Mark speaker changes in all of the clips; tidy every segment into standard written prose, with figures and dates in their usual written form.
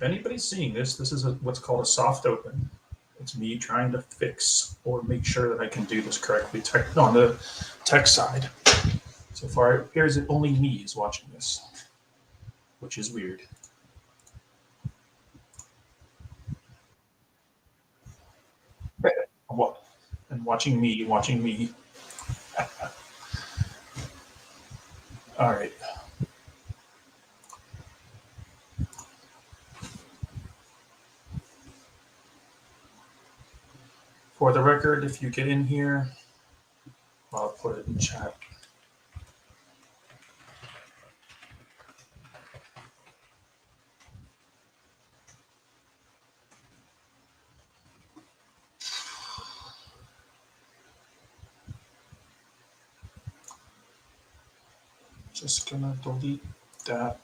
Speaker 1: if anybody's seeing this, this is what's called a soft open. It's me trying to fix or make sure that I can do this correctly on the tech side. So far, it appears that only me is watching this, which is weird. What? And watching me. All right. For the record, if you get in here, I'll put it in chat. Just gonna delete that.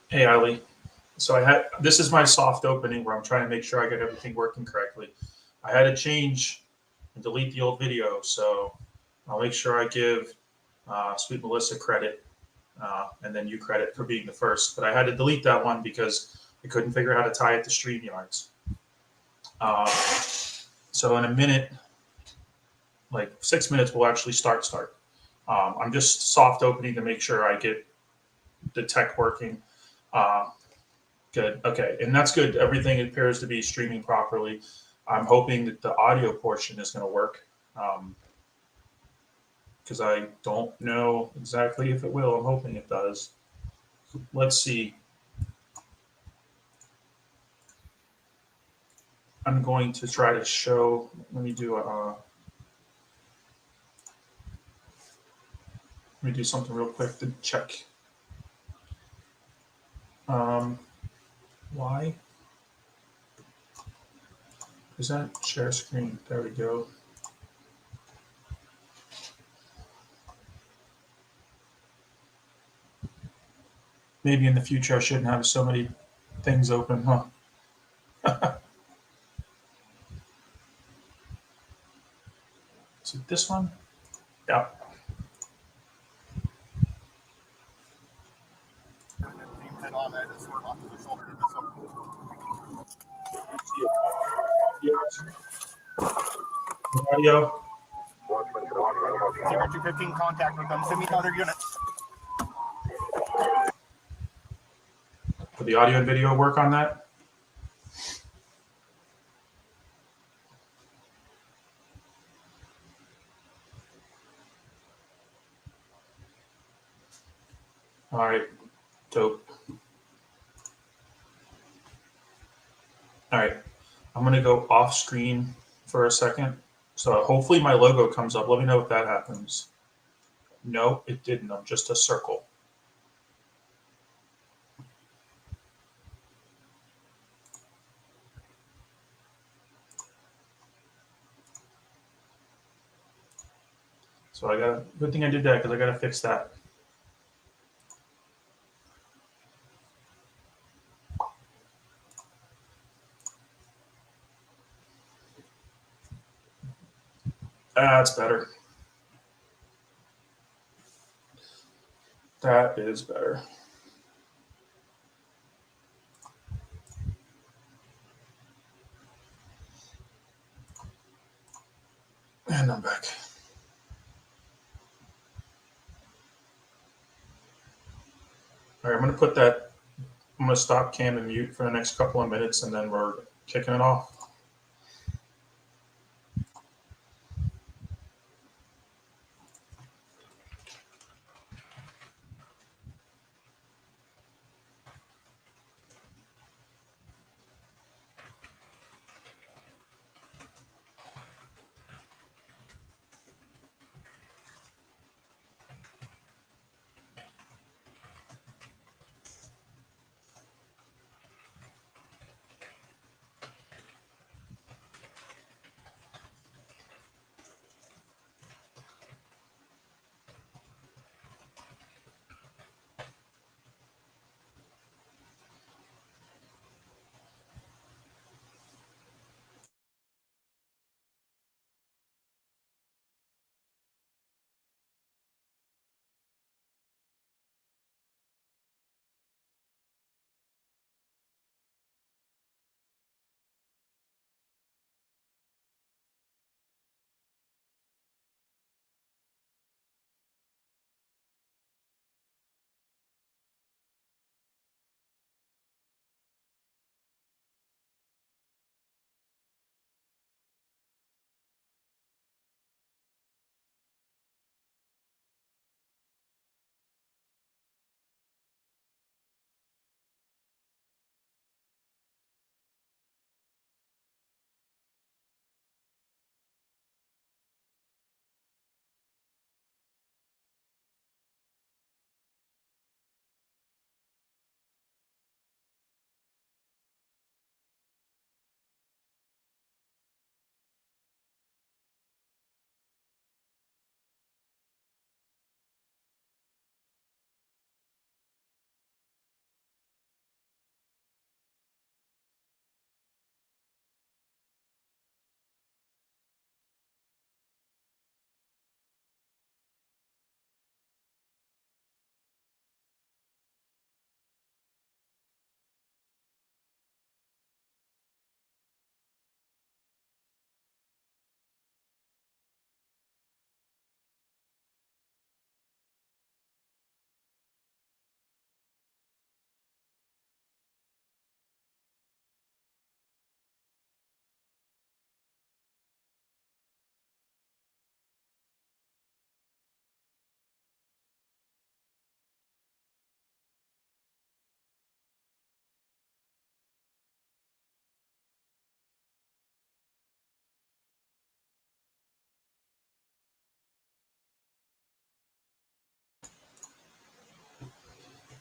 Speaker 1: Hey, Ali. So this is my soft opening where I'm trying to make sure I get everything working correctly. I had to change and delete the old video, so I'll make sure I give Sweet Melissa credit and then you credit for being the first. But I had to delete that one because I couldn't figure out how to tie it to StreamYards. So in a minute, like 6 minutes, we'll actually start. I'm just soft opening to make sure I get the tech working. Good. Okay. And that's good. Everything appears to be streaming properly. I'm hoping that the audio portion is going to work because I don't know exactly if it will. I'm hoping it does. Let's see. I'm going to try to show. Let me do something real quick to check. Why? Present, share screen. There we go. Maybe in the future I shouldn't have so many things open, huh? Is it this one? Yeah. Audio.
Speaker 2: 0215, contact with them. Send me another unit.
Speaker 1: Will the audio and video work on that? All right, dope. All right, I'm gonna go off screen for a second. So hopefully my logo comes up. Let me know if that happens. No, it didn't. I'm just a circle. So good thing I did that because I got to fix that. That's better. That is better. And I'm back. All right, I'm going going to stop cam and mute for the next couple of minutes, and then we're kicking it off.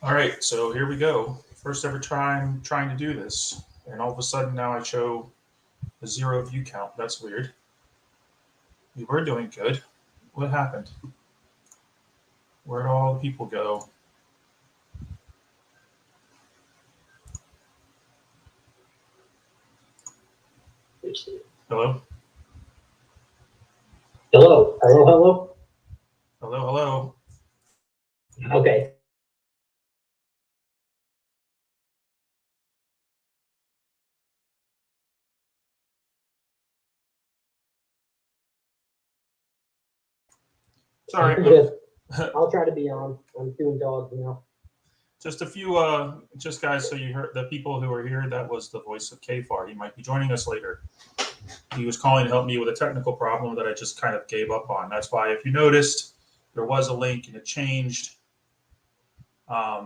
Speaker 1: All right, so here we go. First ever time trying to do this, and all of a sudden now I show a 0 view count. That's weird. We were doing good. What happened? Where'd all the people go? Hello?
Speaker 3: Hello. Hello, hello.
Speaker 1: Hello, hello.
Speaker 3: Okay.
Speaker 1: Sorry.
Speaker 3: I'll try to be on. I'm doing dogs now.
Speaker 1: Just a few, just guys, so you heard the people who are here, that was the voice of KFAR. He might be joining us later. He was calling to help me with a technical problem that I just kind of gave up on. That's why, if you noticed, there was a link and it changed. That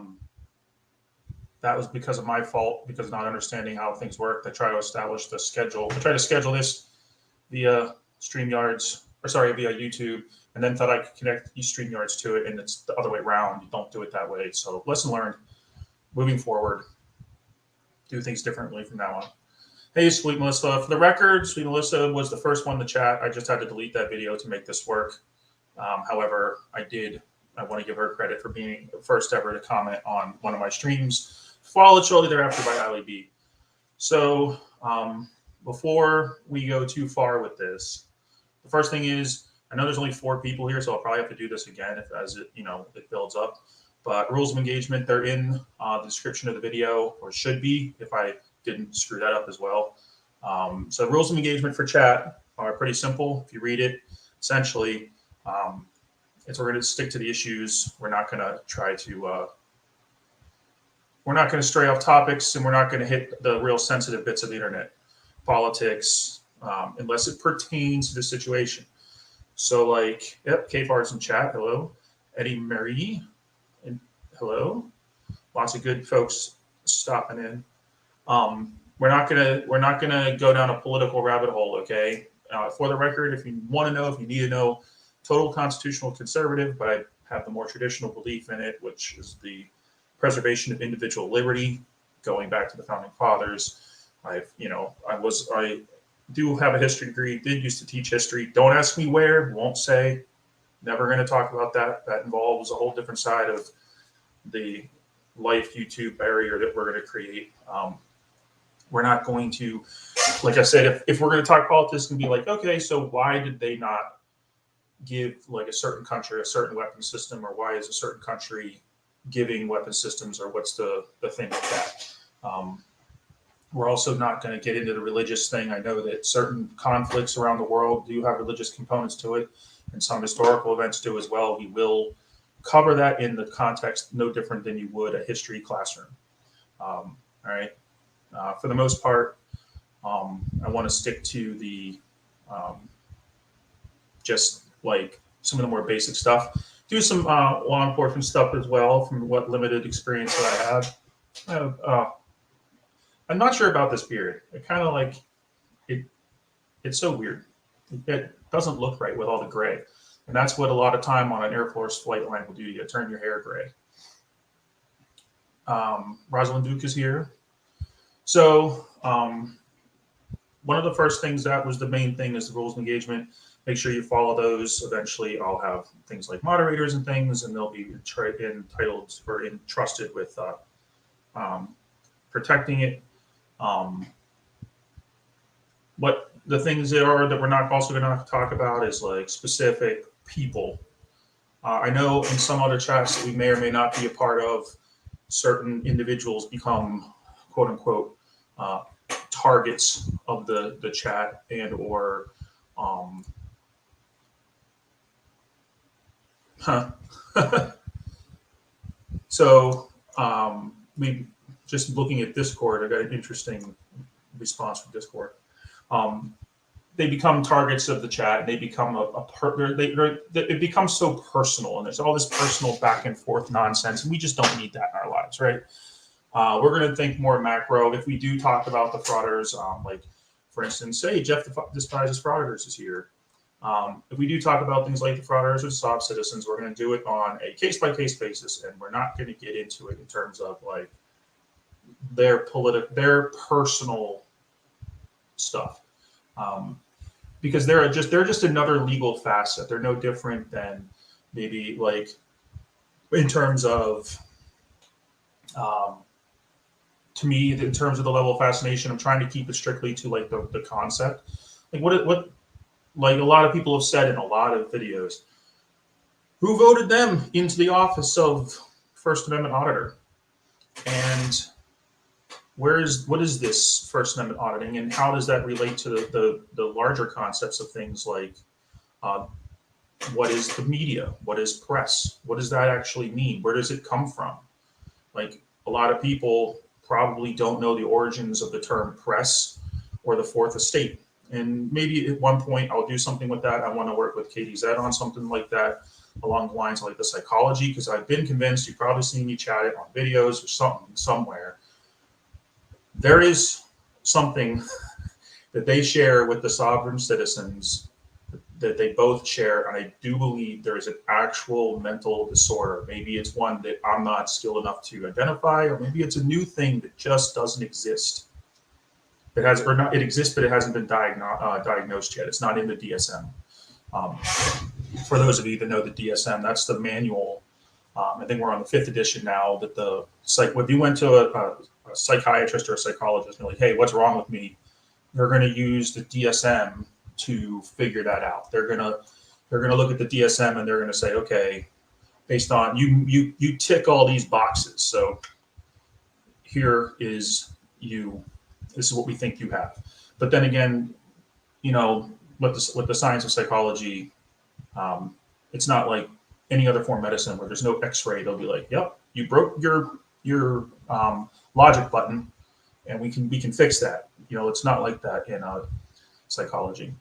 Speaker 1: was because of my fault, because of not understanding how things work. I try to establish the schedule. I try to schedule this via StreamYards, or sorry, via YouTube, and then thought I could connect StreamYards to it, and it's the other way around. You don't do it that way. So lesson learned. Moving forward, do things differently from now on. Hey, Sweet Melissa. For the record, Sweet Melissa was the first one to chat. I just had to delete that video to make this work. However, I want to give her credit for being the first ever to comment on one of my streams, followed shortly thereafter by Ali B. So before we go too far with this, the first thing is, I know there's only 4 people here, so I'll probably have to do this again as it builds up. But rules of engagement, they're in the description of the video, or should be, if I didn't screw that up as well. So rules of engagement for chat are pretty simple. If you read it, essentially, we're going to stick to the issues. We're not going to try to we're not going to stray off topics, and we're not going to hit the real sensitive bits of the internet, politics, unless it pertains to the situation. So, like, yep, KFAR's in chat. Hello, Eddie Marie, and hello, lots of good folks stopping in. We're not gonna go down a political rabbit hole. Okay, for the record, if you want to know, if you need to know, total constitutional conservative, but I have the more traditional belief in it, which is the preservation of individual liberty, going back to the founding fathers. I do have a history degree, did used to teach history. Don't ask me where, won't say. Never going to talk about that. That involves a whole different side of the life YouTube barrier that we're going to create. We're not going to, like I said, if we're going to talk politics, and be like, okay, so why did they not give like a certain country a certain weapon system, or why is a certain country giving weapon systems, or what's the thing with that? We're also not going to get into the religious thing. I know that certain conflicts around the world do have religious components to it, and some historical events do as well. We will cover that in the context no different than you would a history classroom. All right. For the most part, I want to stick to the just like some of the more basic stuff. Do some law enforcement stuff as well from what limited experience that I have. I'm not sure about this beard. It kind of like it. It's so weird. It doesn't look right with all the gray, and that's what a lot of time on an Air Force flight line will do. You turn your hair gray. Rosalind Duke is here. So one of the first things that was the main thing is the rules of engagement. Make sure you follow those. Eventually, I'll have things like moderators and things, and they'll be entitled or entrusted with protecting it. What the things that we're not also going to talk about is like specific people. I know in some other chats that we may or may not be a part of, certain individuals become quote unquote targets of the chat and or so we just looking at Discord, I got an interesting response from Discord. They become targets of the chat, and they become it becomes so personal, and there's all this personal back and forth nonsense, and we just don't need that in our lives, right? We're going to think more macro. If we do talk about the frauders, like for instance, say Jeff Despises Frauditors is here. If we do talk about things like the frauditors or soft citizens, we're going to do it on a case-by-case basis, and we're not going to get into it in terms of like their personal stuff, because they're just another legal facet. They're no different than maybe like in terms of to me, in terms of the level of fascination, I'm trying to keep it strictly to like the concept. Like what like a lot of people have said in a lot of videos, who voted them into the office of First Amendment auditor? And what is this First Amendment auditing, and how does that relate to the larger concepts of things like what is the media? What is press? What does that actually mean? Where does it come from? Like a lot of people probably don't know the origins of the term press or the Fourth Estate. And maybe at one point I'll do something with that. I want to work with Katie Zed on something like that along the lines of like the psychology, because I've been convinced, you've probably seen me chat it on videos or something somewhere. There is something that they share with the sovereign citizens that they both share, and I do believe there is an actual mental disorder. Maybe it's one that I'm not skilled enough to identify, or maybe it's a new thing that just doesn't exist. It exists, but it hasn't been diagnosed yet. It's not in the DSM. For those of you that know the DSM, that's the manual. I think we're on the 5th edition now. That if you went to a psychiatrist or a psychologist and they're like, hey, what's wrong with me? They're going to use the DSM to figure that out. They're gonna look at the DSM and they're going to say, okay, based on you tick all these boxes, so here is you. This is what we think you have. But then again, you know, with the science of psychology, it's not like any other form of medicine where there's no X-ray. They'll be like, yep, you broke your your logic button, and we can fix that. It's not like that in psychology.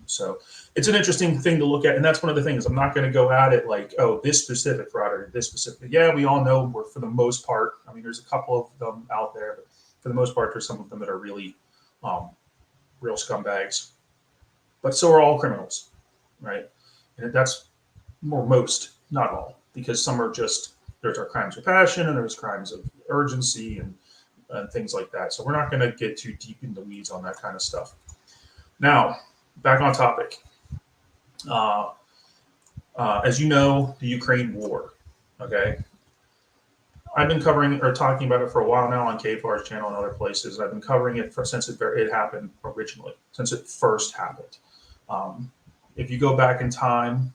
Speaker 1: So it's an interesting thing to look at, and that's one of the things. I'm not going to go at it like, oh, this specific frauder, this specific. Yeah, we all know for the most part. I mean, there's a couple of them out there, but for the most part, there's some of them that are really real scumbags. But so are all criminals, right? And that's most, not all, because some are just, there's our crimes of passion and there's crimes of urgency and things like that. So we're not going to get too deep in the weeds on that kind of stuff. Now, back on topic. As you know, the Ukraine war, okay? I've been covering or talking about it for a while now on KFR's channel and other places. I've been covering it since it happened originally, since it first happened. If you go back in time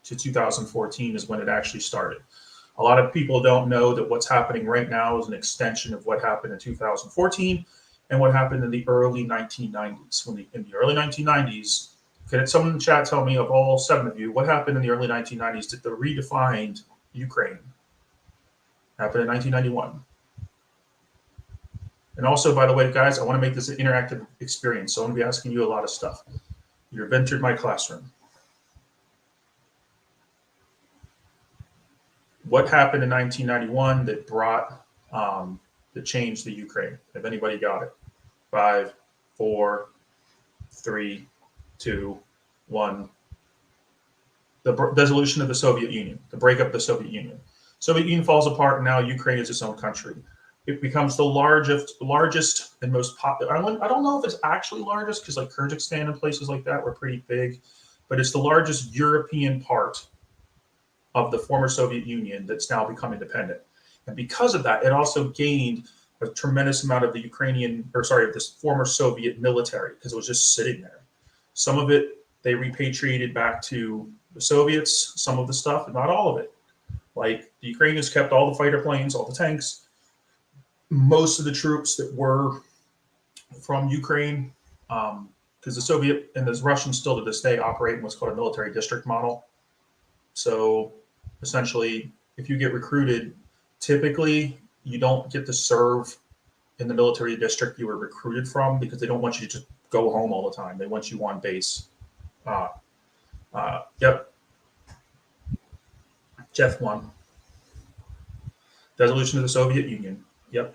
Speaker 1: to 2014 is when it actually started. A lot of people don't know that what's happening right now is an extension of what happened in 2014 and what happened in the early 1990s. In the early 1990s, can someone in the chat tell me, of all 7 of you, what happened in the early 1990s that the redefined Ukraine? Happened in 1991. And also, by the way, guys, I want to make this an interactive experience, so I'm going to be asking you a lot of stuff. You've entered my classroom. What happened in 1991 that brought, that changed the Ukraine? If anybody got it. 5, 4, 3, 2, 1. The dissolution of the Soviet Union, the breakup of the Soviet Union. Soviet Union falls apart, and now Ukraine is its own country. It becomes the largest and most popular. I don't know if it's actually largest, because like Kyrgyzstan and places like that were pretty big, but it's the largest European part of the former Soviet Union that's now become independent. And because of that, it also gained a tremendous amount of this former Soviet military, because it was just sitting there. Some of it they repatriated back to the Soviets, some of the stuff, not all of it. Like the Ukrainians kept all the fighter planes, all the tanks, most of the troops that were from Ukraine, because the Soviet and the Russians still to this day operate in what's called a military district model. So essentially, if you get recruited, typically you don't get to serve in the military district you were recruited from, because they don't want you to just go home all the time. They want you on base. Yep. Jeff won. Dissolution of the Soviet Union. Yep.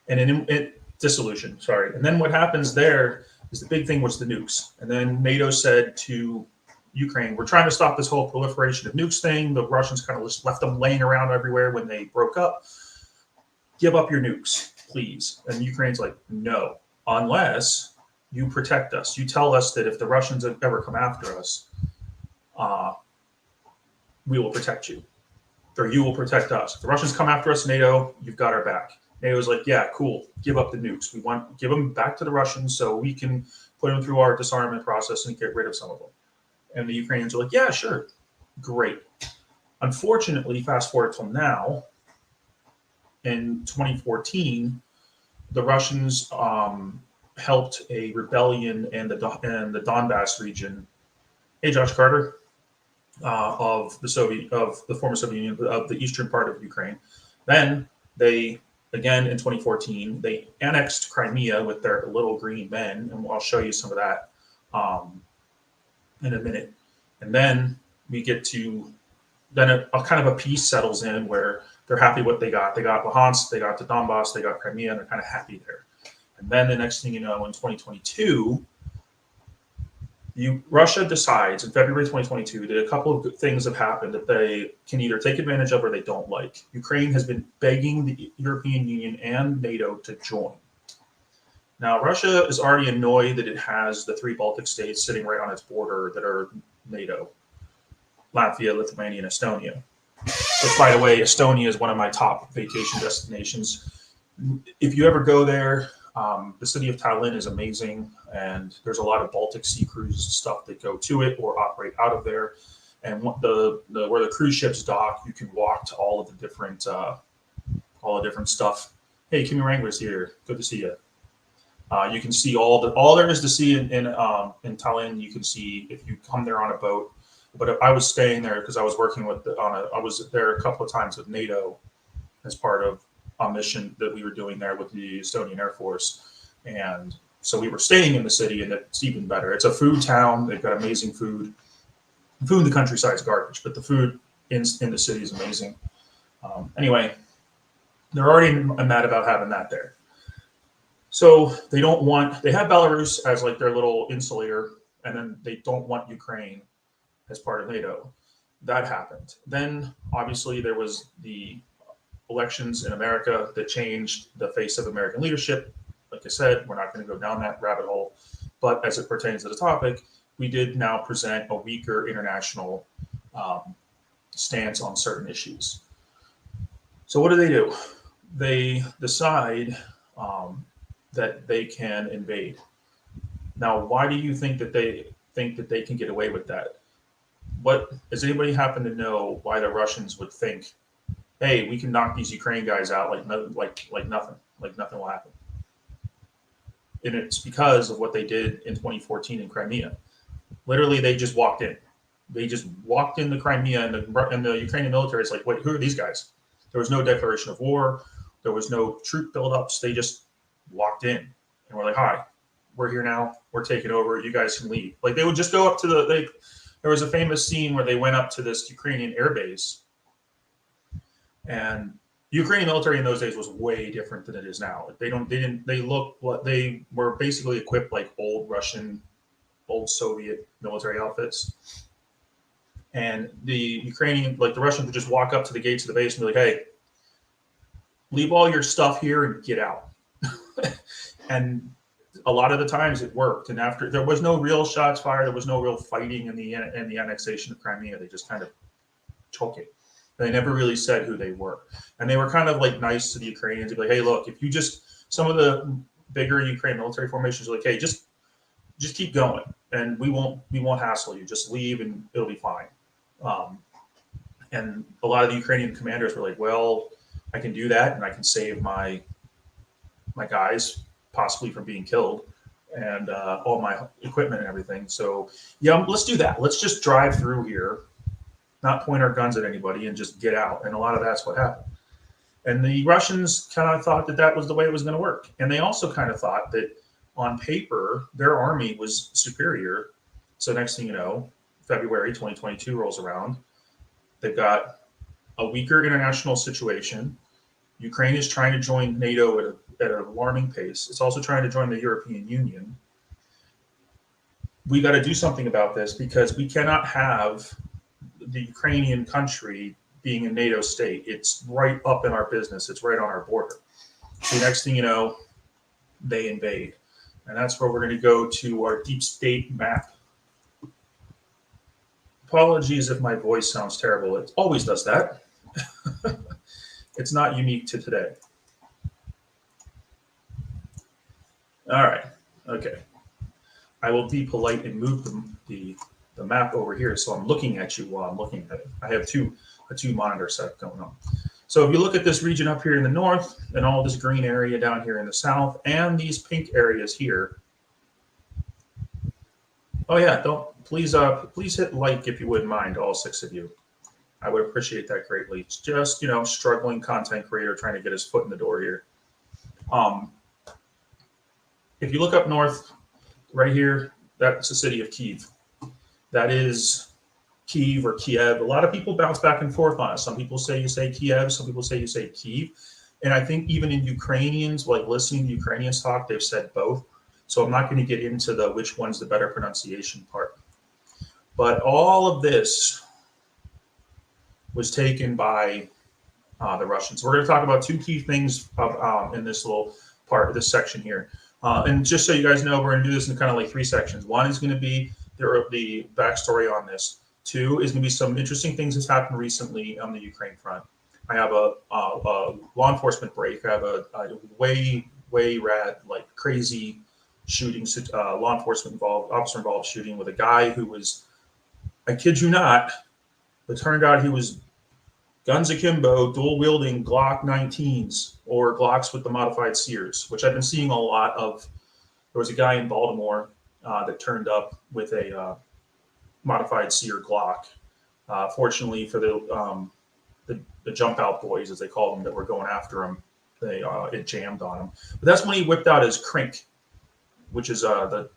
Speaker 1: And dissolution, sorry. And then what happens there is the big thing was the nukes. And then NATO said to Ukraine, we're trying to stop this whole proliferation of nukes thing. The Russians kind of just left them laying around everywhere when they broke up. Give up your nukes, please. And Ukraine's like, no, unless you protect us. You tell us that if the Russians ever come after us, we will protect you, or you will protect us. If the Russians come after us, NATO, you've got our back. NATO's like, yeah, cool. Give up the nukes. Give them back to the Russians so we can put them through our disarmament process and get rid of some of them. And the Ukrainians are like, yeah, sure. Great. Unfortunately, fast forward till now, in 2014, the Russians helped a rebellion in the Donbass region. Hey, Josh Carter, of the former Soviet Union, of the eastern part of Ukraine. Then they, again in 2014, they annexed Crimea with their little green men, and I'll show you some of that in a minute. And then we get to, then a kind of a peace settles in where they're happy what they got. They got Luhansk, they got the Donbass, they got Crimea, and they're kind of happy there. And then the next thing you know, in 2022, Russia decides in February 2022 that a couple of good things have happened that they can either take advantage of or they don't like. Ukraine has been begging the European Union and NATO to join. Now, Russia is already annoyed that it has the 3 Baltic states sitting right on its border that are NATO: Latvia, Lithuania, and Estonia. But by the way, Estonia is one of my top vacation destinations. If you ever go there, the city of Tallinn is amazing, and there's a lot of Baltic Sea cruise stuff that go to it or operate out of there. And where the cruise ships dock, you can walk to all of the different stuff. Hey, Kimmy Wrangler's here. Good to see you. You can see all there is to see in Tallinn. You can see if you come there on a boat. But I was staying there because I was working with I was there a couple of times with NATO as part of a mission that we were doing there with the Estonian Air Force. And so we were staying in the city, and it's even better. It's a food town. They've got amazing food. The food in the countryside is garbage, but the food in the city is amazing. Anyway, they're already mad about having that there. So they have Belarus as like their little insulator, and then they don't want Ukraine as part of NATO. That happened. Then obviously there was the elections in America that changed the face of American leadership. Like I said, we're not going to go down that rabbit hole. But as it pertains to the topic, we did now present a weaker international stance on certain issues. So what do? They decide that they can invade. Now, why do you think that they can get away with that? What does anybody happen to know why the Russians would think, hey, we can knock these Ukraine guys out like nothing will happen? And it's because of what they did in 2014 in Crimea. Literally, they just walked in. They just walked into Crimea, and the Ukrainian military is like, wait, who are these guys? There was no declaration of war. There was no troop buildups. They just walked in, and we're like, hi, we're here now. We're taking over. You guys can leave. Like, they would just go up to there was a famous scene where they went up to this Ukrainian air base, and the Ukrainian military in those days was way different than it is now. They were basically equipped like old Russian, old Soviet military outfits. And the Russians would just walk up to the gates of the base and be like, hey, leave all your stuff here and get out. And a lot of the times it worked. And after, there was no real shots fired, there was no real fighting in the annexation of Crimea. They just kind of took it. They never really said who they were. And they were kind of like nice to the Ukrainians. They'd be like, hey, look, if you some of the bigger Ukraine military formations are like, hey, just keep going, and we won't hassle you. Just leave, and it'll be fine. And a lot of the Ukrainian commanders were like, well, I can do that, and I can save my guys possibly from being killed, and all my equipment and everything. So yeah, let's do that. Let's just drive through here, not point our guns at anybody, and just get out. And a lot of that's what happened. And the Russians kind of thought that was the way it was going to work. And they also kind of thought that on paper, their army was superior. So next thing you know, February 2022 rolls around. They've got a weaker international situation. Ukraine is trying to join NATO at an alarming pace. It's also trying to join the European Union. We got to do something about this, because we cannot have the Ukrainian country being a NATO state. It's right up in our business. It's right on our border. So next thing you know, they invade. And that's where we're going to go to our deep state map. Apologies if my voice sounds terrible. It always does that. It's not unique to today. All right. Okay. I will be polite and move the map over here, so I'm looking at you while I'm looking at it. I have a two monitor setup going on. So if you look at this region up here in the north, and all this green area down here in the south, and these pink areas here. Oh yeah, please hit like if you wouldn't mind, all 6 of you. I would appreciate that greatly. It's just, struggling content creator trying to get his foot in the door here. If you look up north, right here, that's the city of Kyiv. That is Kyiv or Kiev. A lot of people bounce back and forth on it. Some people say you say Kiev, some people say you say Kyiv. And I think even in Ukrainians, like listening to Ukrainians talk, they've said both. So I'm not going to get into the which one's the better pronunciation part. But all of this was taken by the Russians. We're going to talk about 2 key things in this little part of this section here. And just so you guys know, we're going to do this in kind of like 3 sections. 1 is going to be the backstory on this. 2 is going to be some interesting things that's happened recently on the Ukraine front. I have a law enforcement break. I have a way rad, like crazy shooting, law enforcement officer involved shooting with a guy who was, I kid you not, it turned out he was guns akimbo, dual wielding Glock 19s or Glocks with the modified Sears, which I've been seeing a lot of. There was a guy in Baltimore that turned up with a modified Sear Glock. Fortunately for the the jump out boys, as they call them, that were going after him. It jammed on him. But that's when he whipped out his crink, which is the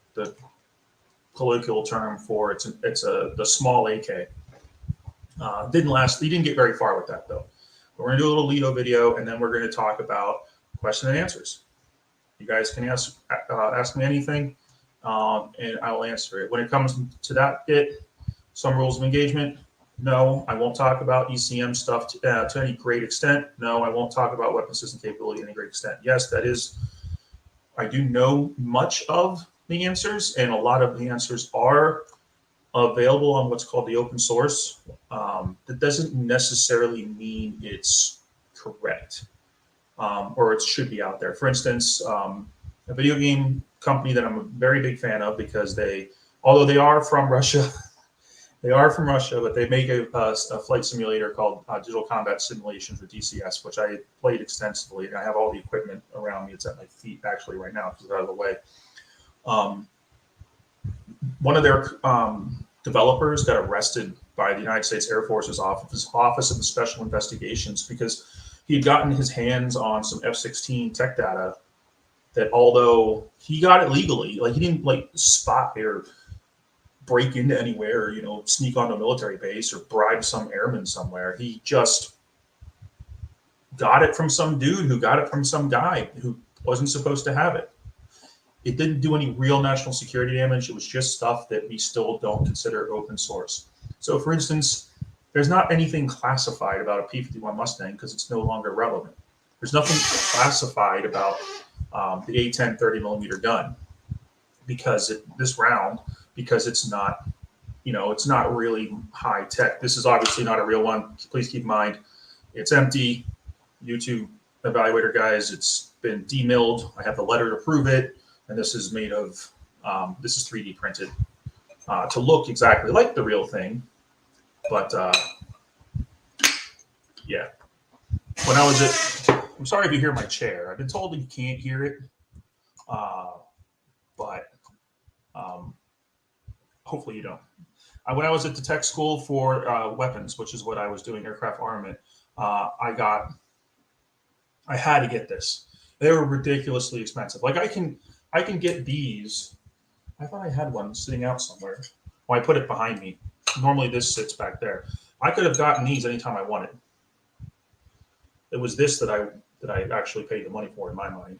Speaker 1: colloquial term for the small AK. Didn't last. He didn't get very far with that though. We're gonna do a little Lido video, and then we're gonna talk about question and answers. You guys can ask me anything, and I will answer it. When it comes to that bit, some rules of engagement. No, I won't talk about ECM stuff to any great extent. No, I won't talk about weapon system capability to any great extent. Yes, that is. I do know much of the answers, and a lot of the answers are available on what's called the open source. That doesn't necessarily mean it's correct, or it should be out there. For instance, a video game company that I'm a very big fan of, because although they are from Russia, but they make a flight simulator called Digital Combat Simulations, or DCS, which I played extensively, and I have all the equipment around me. It's at my feet actually right now because it's out of the way. One of their developers got arrested by the United States Air Force's Office of Special Investigations because he had gotten his hands on some F-16 tech data that, although he got it legally, like he didn't spy or break into anywhere, or, sneak onto a military base or bribe some airman somewhere. He just got it from some dude who got it from some guy who wasn't supposed to have it. It didn't do any real national security damage. It was just stuff that we still don't consider open source. So, for instance, there's not anything classified about a P-51 Mustang because it's no longer relevant. There's nothing classified about the A-10 30mm gun because it's not, it's not really high tech. This is obviously not a real one. Please keep in mind, it's empty. YouTube evaluator guys, it's been demilled. I have the letter to prove it. And this is made of, this is 3D printed to look exactly like the real thing. But yeah, when I was I'm sorry if you hear my chair. I've been told that you can't hear it, but hopefully you don't. When I was at the tech school for weapons, which is what I was doing, aircraft armament, I had to get this. They were ridiculously expensive. Like I can get these. I thought I had one sitting out somewhere. Well, I put it behind me. Normally this sits back there. I could have gotten these anytime I wanted. It was this that I actually paid the money for in my mind.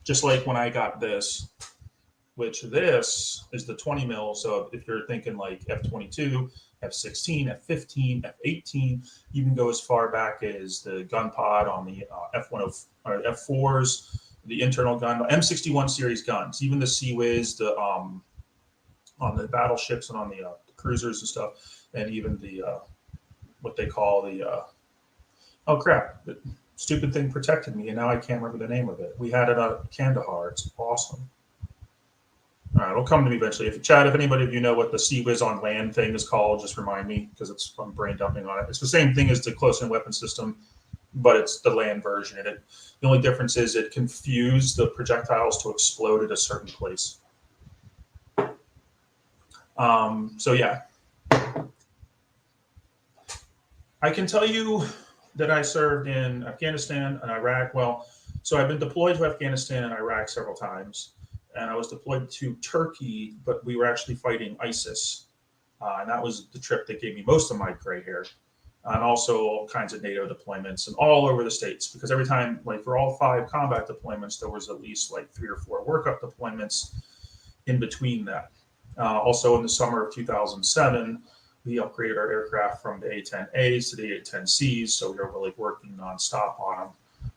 Speaker 1: Just like when I got this, which this is the 20 mil. So if you're thinking like F-22, F-16, F-15, F-18, you can go as far back as the gun pod on the F-10 or F-4s, the internal gun, M61 series guns, even the Sea-Wiz, on the battleships and on the cruisers and stuff, and even the what they call the oh crap, the stupid thing protected me, and now I can't remember the name of it. We had it at Kandahar. It's awesome. All right, it'll come to me eventually. If Chad, if anybody of you know what the Sea-Wiz on land thing is called, just remind me because I'm brain dumping on it. It's the same thing as the close-in weapon system, but it's the land version of it. The only difference is it confused the projectiles to explode at a certain place. So yeah, I can tell you that I served in Afghanistan and Iraq. Well, so I've been deployed to Afghanistan and Iraq several times, and I was deployed to Turkey, but we were actually fighting ISIS, and that was the trip that gave me most of my gray hair. And also all kinds of NATO deployments and all over the States, because every time, like for all 5 combat deployments, there was at least like 3 or 4 workup deployments in between that. Also in the summer of 2007, we upgraded our aircraft from the A-10As to the A-10Cs, so we were really working nonstop on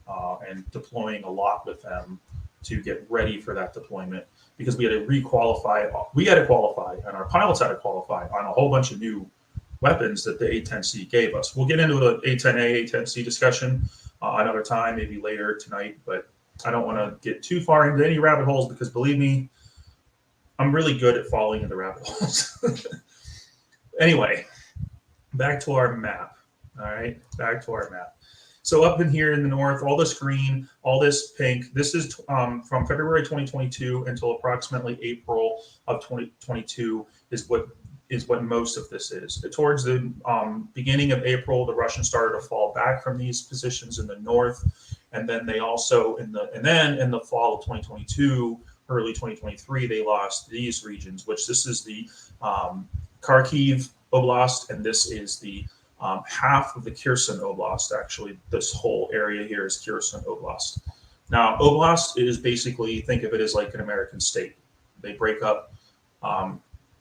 Speaker 1: them and deploying a lot with them to get ready for that deployment, because we had to re-qualify. We had to qualify, and our pilots had to qualify on a whole bunch of new weapons that the A-10C gave us. We'll get into the A-10A, A-10C discussion another time, maybe later tonight, but I don't want to get too far into any rabbit holes because, believe me, I'm really good at falling into rabbit holes. Anyway, back to our map. All right, back to our map. So up in here in the north, all this green, all this pink, this is from February 2022 until approximately April of 2022 is what is what most of this is. Towards the beginning of April, the Russians started to fall back from these positions in the north, and then they also in the fall of 2022, early 2023, they lost these regions. Which this is the Kharkiv Oblast, and this is the half of the Kherson Oblast. Actually, this whole area here is Kherson Oblast. Now, Oblast is basically, think of it as like an American state. They break up.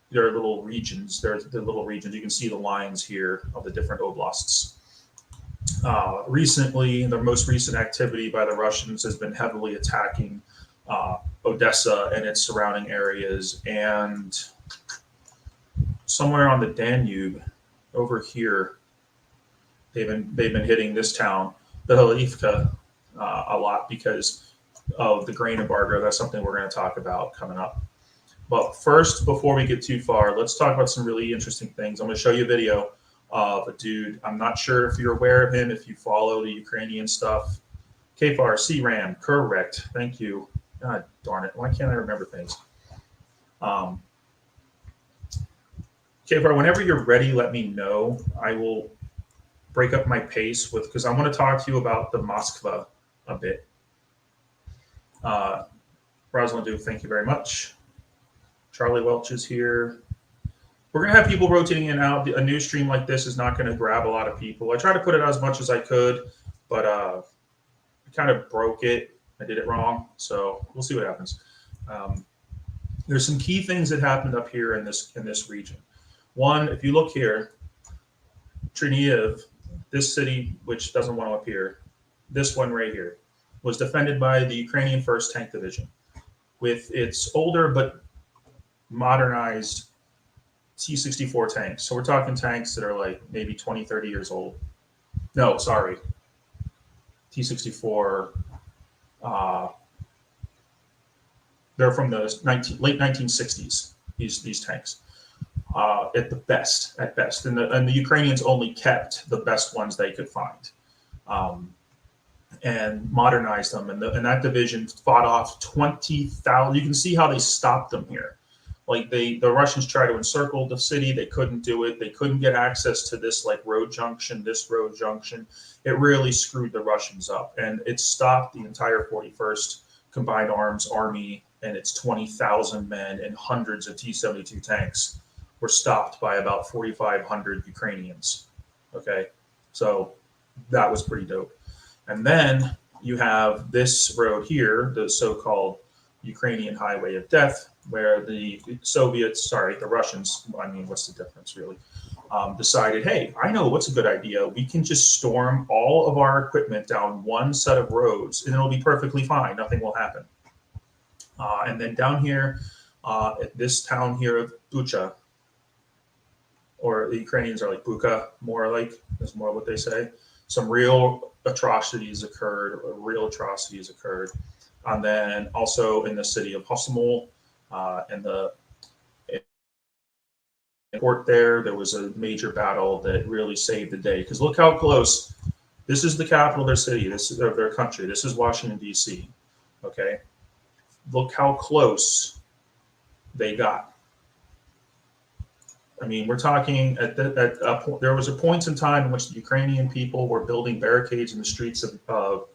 Speaker 1: There are little regions. There are the little regions. You can see the lines here of the different oblasts. Recently, the most recent activity by the Russians has been heavily attacking Odessa and its surrounding areas, and somewhere on the Danube, over here, they've been hitting this town, Phylisophical, a lot because of the grain embargo. That's something we're going to talk about coming up. But first, before we get too far, let's talk about some really interesting things. I'm going to show you a video of a dude. I'm not sure if you're aware of him, if you follow the Ukrainian stuff. KFAR, CRAM, correct. Thank you. God darn it. Why can't I remember things? KFAR, whenever you're ready, let me know. I will break up my pace because I want to talk to you about the Moskva a bit. Rosalind Duke, thank you very much. Charlie Welch is here. We're going to have people rotating in and out. A news stream like this is not going to grab a lot of people. I tried to put it out as much as I could, but I kind of broke it. I did it wrong, so we'll see what happens. There's some key things that happened up here in this region. One, if you look here, Chernihiv, this city, which doesn't want to appear, this one right here, was defended by the Ukrainian 1st Tank Division with its older but modernized T-64 tanks. So we're talking tanks that are like maybe 20, 30 years old. No, sorry. T-64, they're from the late 1960s, these tanks, at best. And the Ukrainians only kept the best ones they could find and modernized them. And that division fought off 20,000. You can see how they stopped them here. Like the Russians tried to encircle the city. They couldn't do it. They couldn't get access to this road junction, It really screwed the Russians up. And it stopped the entire 41st Combined Arms Army and its 20,000 men and hundreds of T-72 tanks were stopped by about 4,500 Ukrainians. Okay, so that was pretty dope. And then you have this road here, the so-called Ukrainian Highway of Death, where the Russians, I mean, what's the difference really, decided, hey, I know what's a good idea. We can just storm all of our equipment down one set of roads and it'll be perfectly fine. Nothing will happen. And then down here, at this town here of Bucha, or the Ukrainians are like Buka, is more what they say. Some real atrocities occurred. And then also in the city of Hostomel, and the port there was a major battle that really saved the day. Because look how close. This is the capital of their city. This is their country. This is Washington, D.C. Okay, look how close they got. I mean, we're talking there was a point in time in which the Ukrainian people were building barricades in the streets of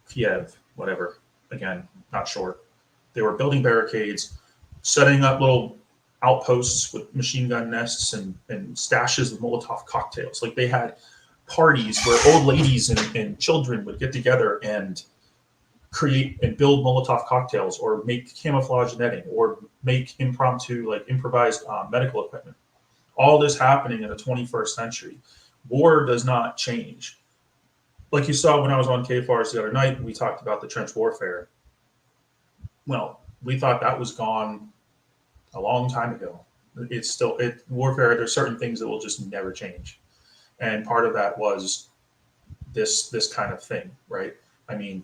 Speaker 1: Kiev, whatever. Again, not sure. They were building barricades, setting up little outposts with machine gun nests and stashes of Molotov cocktails. Like they had parties where old ladies and children would get together and create and build Molotov cocktails or make camouflage netting or make improvised medical equipment. All this happening in the 21st century. War does not change. Like you saw when I was on KFARS the other night, we talked about the trench warfare. Well, we thought that was gone a long time ago. It's still warfare. There's certain things that will just never change. And part of that was this kind of thing, right? I mean,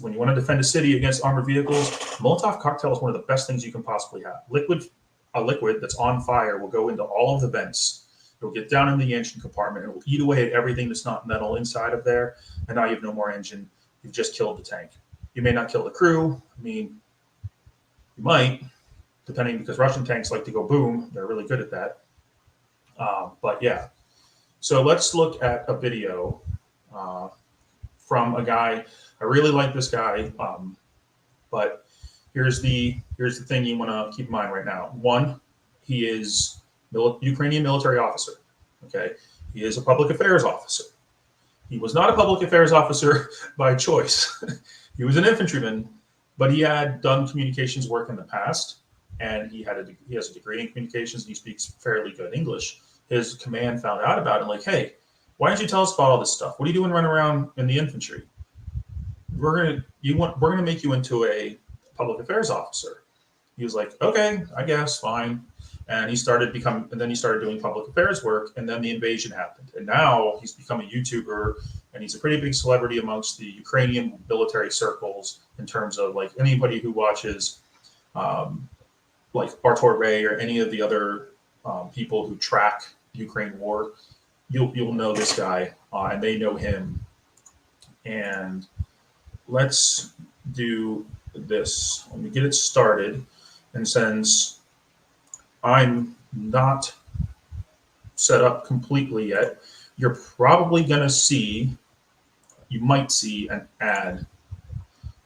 Speaker 1: when you want to defend a city against armored vehicles, Molotov cocktail is one of the best things you can possibly have. A liquid that's on fire will go into all of the vents. It'll get down in the engine compartment. It will eat away at everything that's not metal inside of there. And now you have no more engine. You've just killed the tank. You may not kill the crew. I mean, you might, depending, because Russian tanks like to go boom. They're really good at that. But yeah, so let's look at a video from a guy. I really like this guy, but here's the thing you want to keep in mind right now. One, he is Ukrainian military officer. Okay, he is a public affairs officer. He was not a public affairs officer by choice. He was an infantryman, but he had done communications work in the past, and he has a degree in communications, and he speaks fairly good English. His command found out about it, like, hey, why didn't you tell us about all this stuff? What are you doing running around in the infantry? We're gonna make you into a public affairs officer. He was like, okay, I guess, fine. And he started doing public affairs work, and then the invasion happened. And now he's become a YouTuber, and he's a pretty big celebrity amongst the Ukrainian military circles in terms of like anybody who watches like Artur Ray or any of the other people who track the Ukraine war. You'll know this guy, and they know him. And let's do this. Let me get it started. And since I'm not set up completely yet, you're probably going to see, you might see an ad.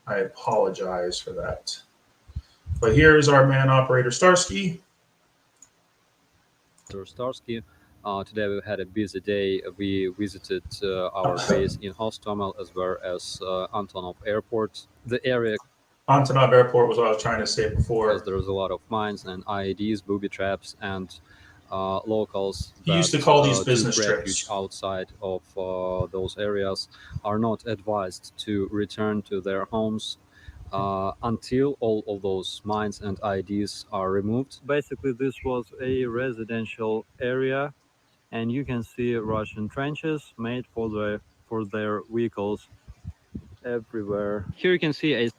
Speaker 1: I apologize for that. But here's our man operator Starsky.
Speaker 4: Starsky. Today we had a busy day. We visited our base in Hostomel as well as Antonov Airport. The area
Speaker 1: Antonov Airport was what I was trying to say before.
Speaker 4: Because there's a lot of mines and IEDs, booby traps, and locals.
Speaker 1: He used to call these business trips.
Speaker 4: Outside of those areas are not advised to return to their homes until all of those mines and IEDs are removed. Basically, this was a residential area, and you can see Russian trenches made for their vehicles everywhere. Here you can see a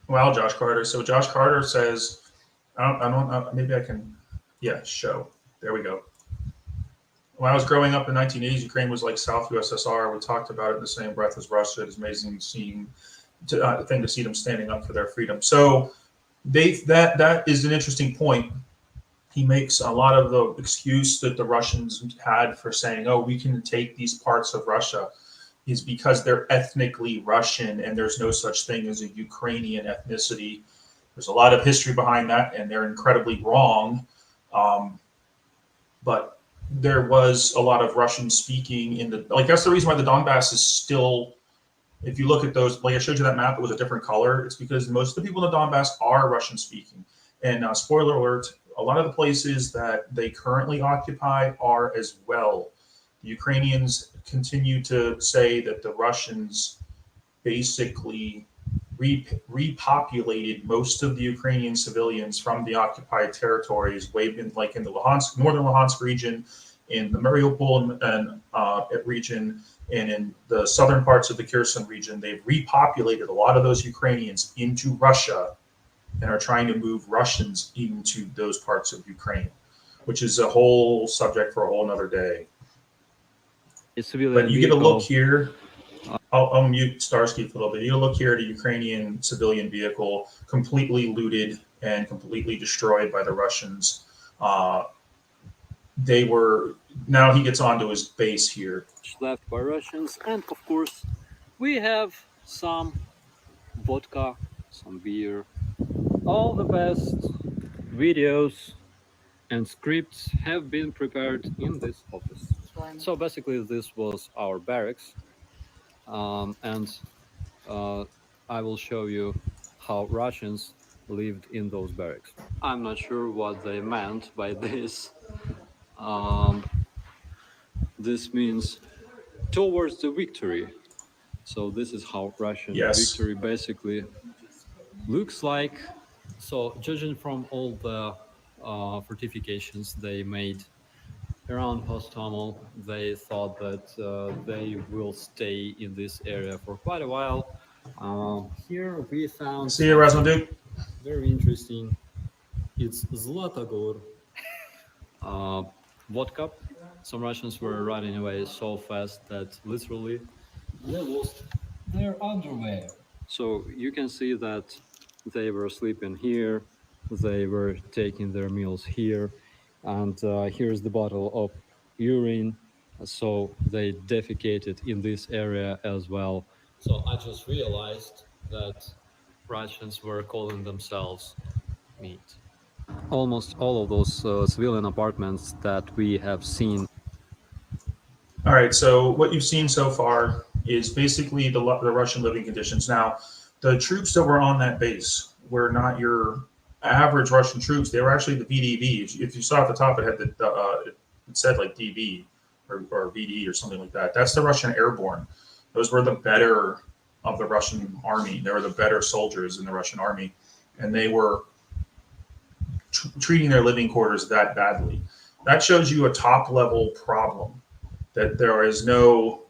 Speaker 1: Wow, Josh Carter. So Josh Carter says, maybe I can, yeah, show. There we go. When I was growing up in the 1980s, Ukraine was like South USSR. We talked about it in the same breath as Russia. It's amazing thing to see them standing up for their freedom. So that is an interesting point. He makes a lot of the excuse that the Russians had for saying, oh, we can take these parts of Russia, is because they're ethnically Russian and there's no such thing as a Ukrainian ethnicity. There's a lot of history behind that, and they're incredibly wrong. But there was a lot of Russian speaking in the, like, that's the reason why the Donbass is still, if you look at those, like I showed you that map, it was a different color. It's because most of the people in the Donbass are Russian speaking. And spoiler alert, a lot of the places that they currently occupy are as well. The Ukrainians continue to say that the Russians basically repopulated most of the Ukrainian civilians from the occupied territories, way in, like in the northern Luhansk region, in the Mariupol and region, and in the southern parts of the Kherson region. They've repopulated a lot of those Ukrainians into Russia and are trying to move Russians into those parts of Ukraine, which is a whole subject for a whole another day. But you get a look here. I'll mute Starsky for a little bit. You get a look here at a Ukrainian civilian vehicle completely looted and completely destroyed by the Russians. Now he gets onto his base here.
Speaker 4: Left by Russians, and of course we have some vodka, some beer. All the best videos and scripts have been prepared in this office. So basically this was our barracks, and I will show you how Russians lived in those barracks. I'm not sure what they meant by this. This means towards the victory. So this is how Russian victory basically looks like. So judging from all the fortifications they made around Hostomel, they thought that they will stay in this area for quite a while. Here we found very interesting. It's Zlatogor vodka. Some Russians were running away so fast that literally they lost their underwear. So you can see that they were sleeping here they were taking their meals here. And here's the bottle of urine. So they defecated in this area as well. So I just realized that Russians were calling themselves meat. Almost all of those civilian apartments that we have seen.
Speaker 1: All right, so what you've seen so far is basically the Russian living conditions. Now, the troops that were on that base were not your average Russian troops. They were actually the VDV. If you saw at the top, it had it said like DV or VD or something like that. That's the Russian airborne. Those were the better of the Russian army. They were the better soldiers in the Russian army, and they were treating their living quarters that badly. That shows you a top level problem. That there is no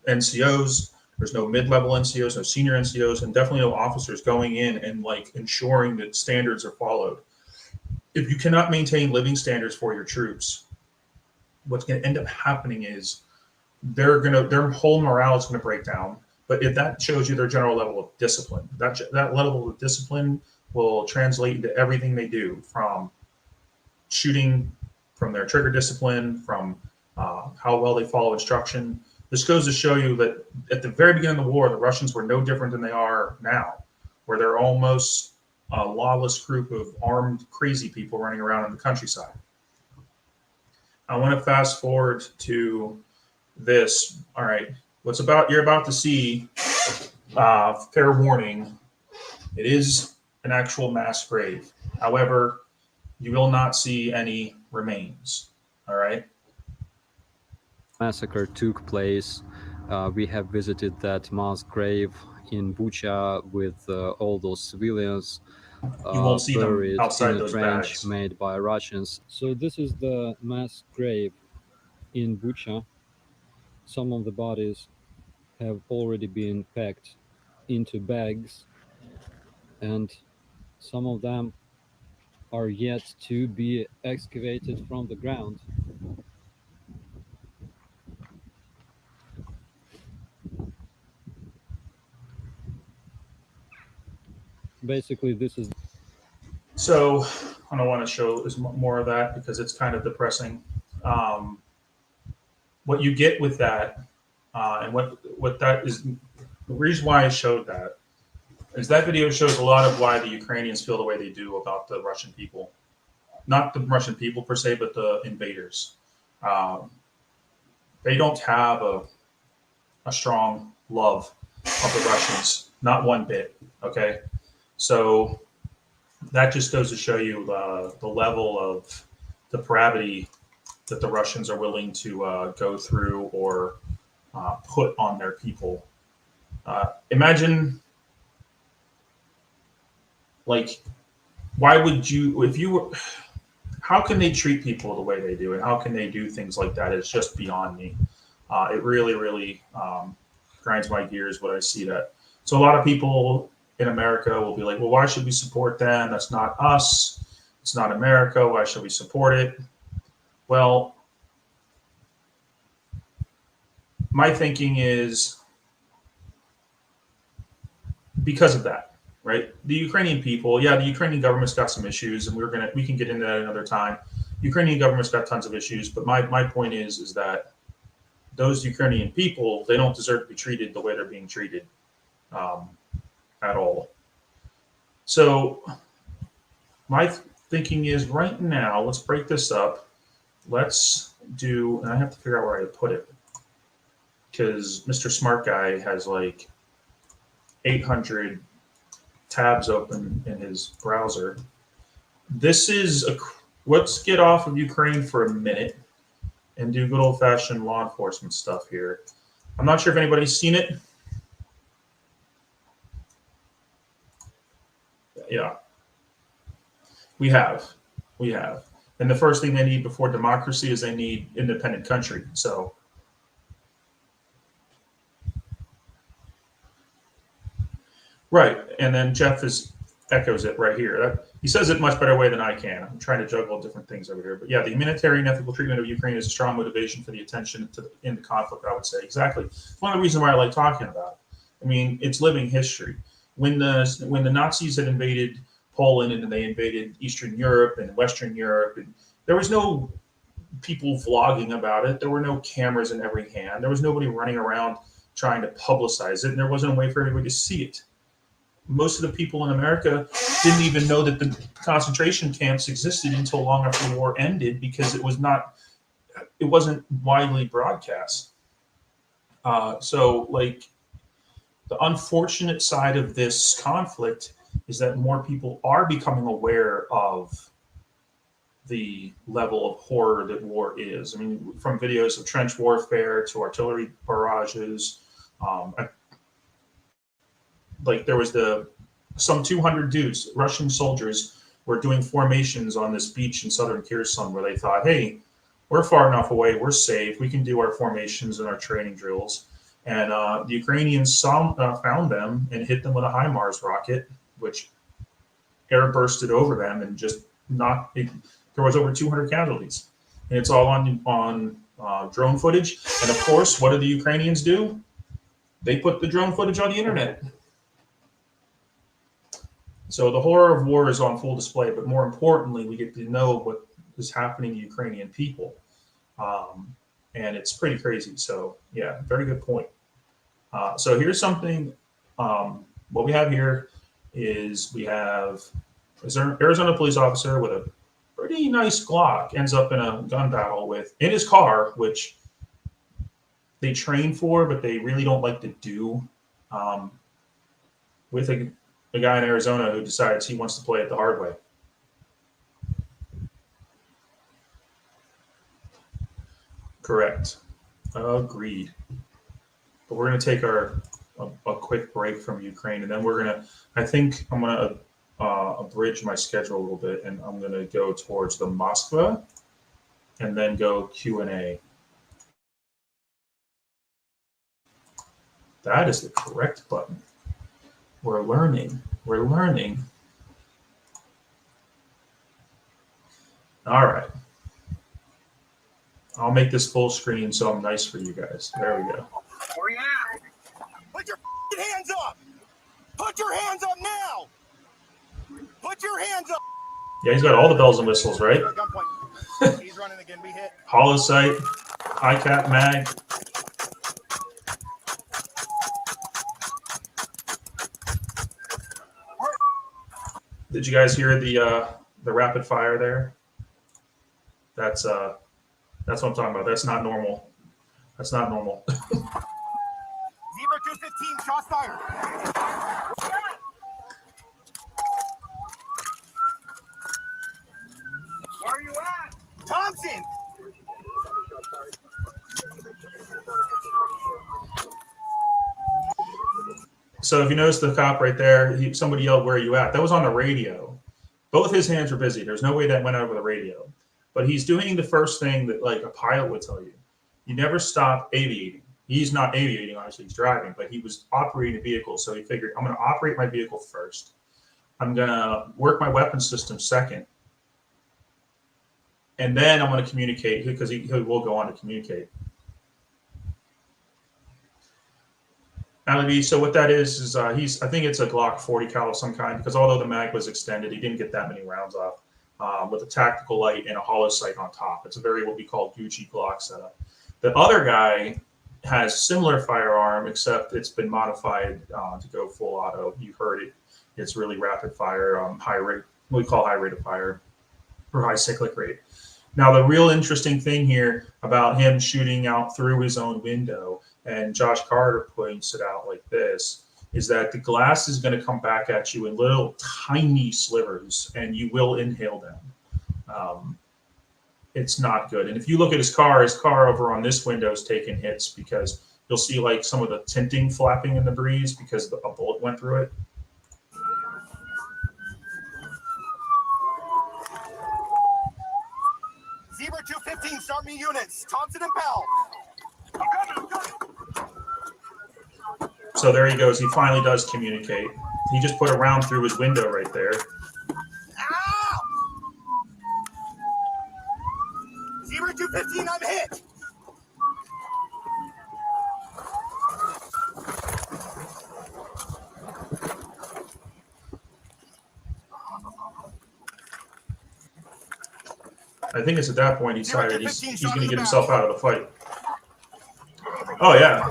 Speaker 1: NCOs, there's no mid-level NCOs, no senior NCOs, and definitely no officers going in and like ensuring that standards are followed. If you cannot maintain living standards for your troops, what's going to end up happening is their whole morale is going to break down. But if that shows you their general level of discipline, that level of discipline will translate into everything they do, from shooting, from their trigger discipline, from how well they follow instruction. This goes to show you that at the very beginning of the war, the Russians were no different than they are now, where they're almost a lawless group of armed, crazy people running around in the countryside. I want to fast forward to this. All right, you're about to see, fair warning, it is an actual mass grave. However, you will not see any remains. All right.
Speaker 4: Massacre took place. We have visited that mass grave in Bucha with all those civilians.
Speaker 1: You won't see them outside those bags
Speaker 4: made by Russians. So this is the mass grave in Bucha. Some of the bodies have already been packed into bags, and some of them are yet to be excavated from the ground. Basically, this is.
Speaker 1: So I don't want to show more of that because it's kind of depressing. What you get with that, and what that is, the reason why I showed that is that video shows a lot of why the Ukrainians feel the way they do about the Russian people. Not the Russian people per se, but the invaders. They don't have a strong love of the Russians, not one bit. Okay, so that just goes to show you the level of depravity that the Russians are willing to go through or put on their people. Imagine, like, why would you, if you were, how can they treat people the way they do, and how can they do things like that? It's just beyond me. It really, really grinds my gears when I see that. So a lot of people in America will be like, well, why should we support them? That's not us. It's not America. Why should we support it? Well, my thinking is because of that, right? The Ukrainian people, the Ukrainian government's got some issues, and we can get into that another time. Ukrainian government's got tons of issues, but my point is that those Ukrainian people, they don't deserve to be treated the way they're being treated at all. So my thinking is right now, let's break this up. Let's do, and I have to figure out where I put it, because Mr. Smart Guy has like 800 tabs open in his browser. This is let's get off of Ukraine for a minute and do good old-fashioned law enforcement stuff here. I'm not sure if anybody's seen it. Yeah, we have. And the first thing they need before democracy is they need independent country. So right, and then Jeff echoes it right here. He says it much better way than I can. I'm trying to juggle different things over here. But yeah, the humanitarian ethical treatment of Ukraine is a strong motivation for the attention in the conflict, I would say. Exactly. It's one of the reasons why I like talking about it. I mean, it's living history. When the Nazis had invaded Poland, and then they invaded Eastern Europe and Western Europe. And there was no people vlogging about it. There were no cameras in every hand. There was nobody running around trying to publicize it, and there wasn't a way for everybody to see it. Most of the people in America didn't even know that the concentration camps existed until long after the war ended, because it wasn't widely broadcast. So like, the unfortunate side of this conflict is that more people are becoming aware of the level of horror that war is. I mean, from videos of trench warfare to artillery barrages, like there was some 200 dudes, Russian soldiers, were doing formations on this beach in southern Kherson, where they thought, hey, we're far enough away, we're safe, we can do our formations and our training drills. And the Ukrainians found them and hit them with a HIMARS rocket, which air bursted over them and just knocked it. There was over 200 casualties. And it's all on drone footage. And of course, what do the Ukrainians do? They put the drone footage on the internet. So the horror of war is on full display, but more importantly, we get to know what is happening to Ukrainian people. And it's pretty crazy. So yeah, very good point. So here's something, what we have here is we have an Arizona police officer with a pretty nice Glock ends up in a gun battle in his car, which they train for, but they really don't like to do, with a guy in Arizona who decides he wants to play it the hard way. Correct. Agreed. But we're going to take a quick break from Ukraine, and then I think I'm going to abridge my schedule a little bit, and I'm going to go towards the Moskva and then go Q&A. That is the correct button. We're learning. We're learning. All right. I'll make this full screen so I'm nice for you guys. There we go.
Speaker 2: Where you at? Put your hands up! Put your hands up now! Put your hands up!
Speaker 1: Yeah, he's got all the bells and whistles, right?
Speaker 2: He's running again. We hit.
Speaker 1: Hollow sight, high cap mag. Did you guys hear the rapid fire there? That's what I'm talking about. That's not normal. That's not normal.
Speaker 2: Zebra 215, shots fired. Where are you at? Thompson!
Speaker 1: So if you notice the cop right there, somebody yelled, "Where are you at?" That was on the radio. Both his hands were busy. There's no way that went over the radio. But he's doing the first thing that like a pilot would tell you. You never stop aviating. He's not aviating, obviously he's driving, but he was operating a vehicle. So he figured, I'm going to operate my vehicle first. I'm going to work my weapon system second. And then I'm going to communicate, because he will go on to communicate. So what that is I think it's a Glock 40 cal of some kind, because although the mag was extended, he didn't get that many rounds off, with a tactical light and a hollow sight on top. It's a very what we call Gucci Glock setup. The other guy has similar firearm, except it's been modified to go full auto. You heard it. It's really rapid fire, high rate, what we call high rate of fire, or high cyclic rate. Now, the real interesting thing here about him shooting out through his own window, and Josh Carter points it out like this, is that the glass is going to come back at you in little tiny slivers, and you will inhale them. It's not good. And if you look at his car over on this window is taking hits, because you'll see like some of the tinting flapping in the breeze because a bullet went through it.
Speaker 2: Zebra 215, start me units. Thompson and Powell.
Speaker 1: So there he goes. He finally does communicate. He just put a round through his window right there.
Speaker 2: Ow! Zebra 215, I'm hit.
Speaker 1: I think it's at that point he decided he's
Speaker 2: 15
Speaker 1: going to
Speaker 2: in
Speaker 1: get
Speaker 2: the
Speaker 1: himself
Speaker 2: back.
Speaker 1: out of the fight. Oh, yeah.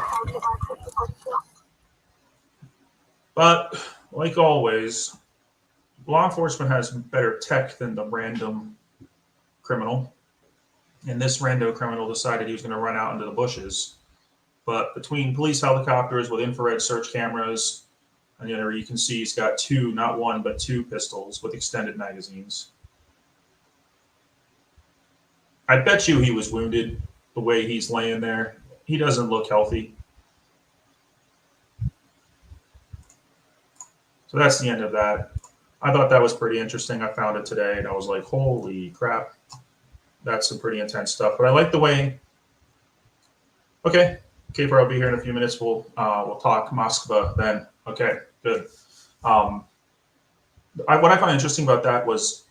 Speaker 1: But like always, law enforcement has better tech than the random criminal. And this rando criminal decided he was going to run out into the bushes. But between police helicopters with infrared search cameras, and you can see he's got two, not one, but two pistols with extended magazines. I bet you he was wounded the way he's laying there. He doesn't look healthy. So that's the end of that. I thought that was pretty interesting. I found it today, and I was like, holy crap. That's some pretty intense stuff. But I like the way. Okay, Kaper, I'll be here in a few minutes. We'll talk Moskva then. Okay, good. What I found interesting about that was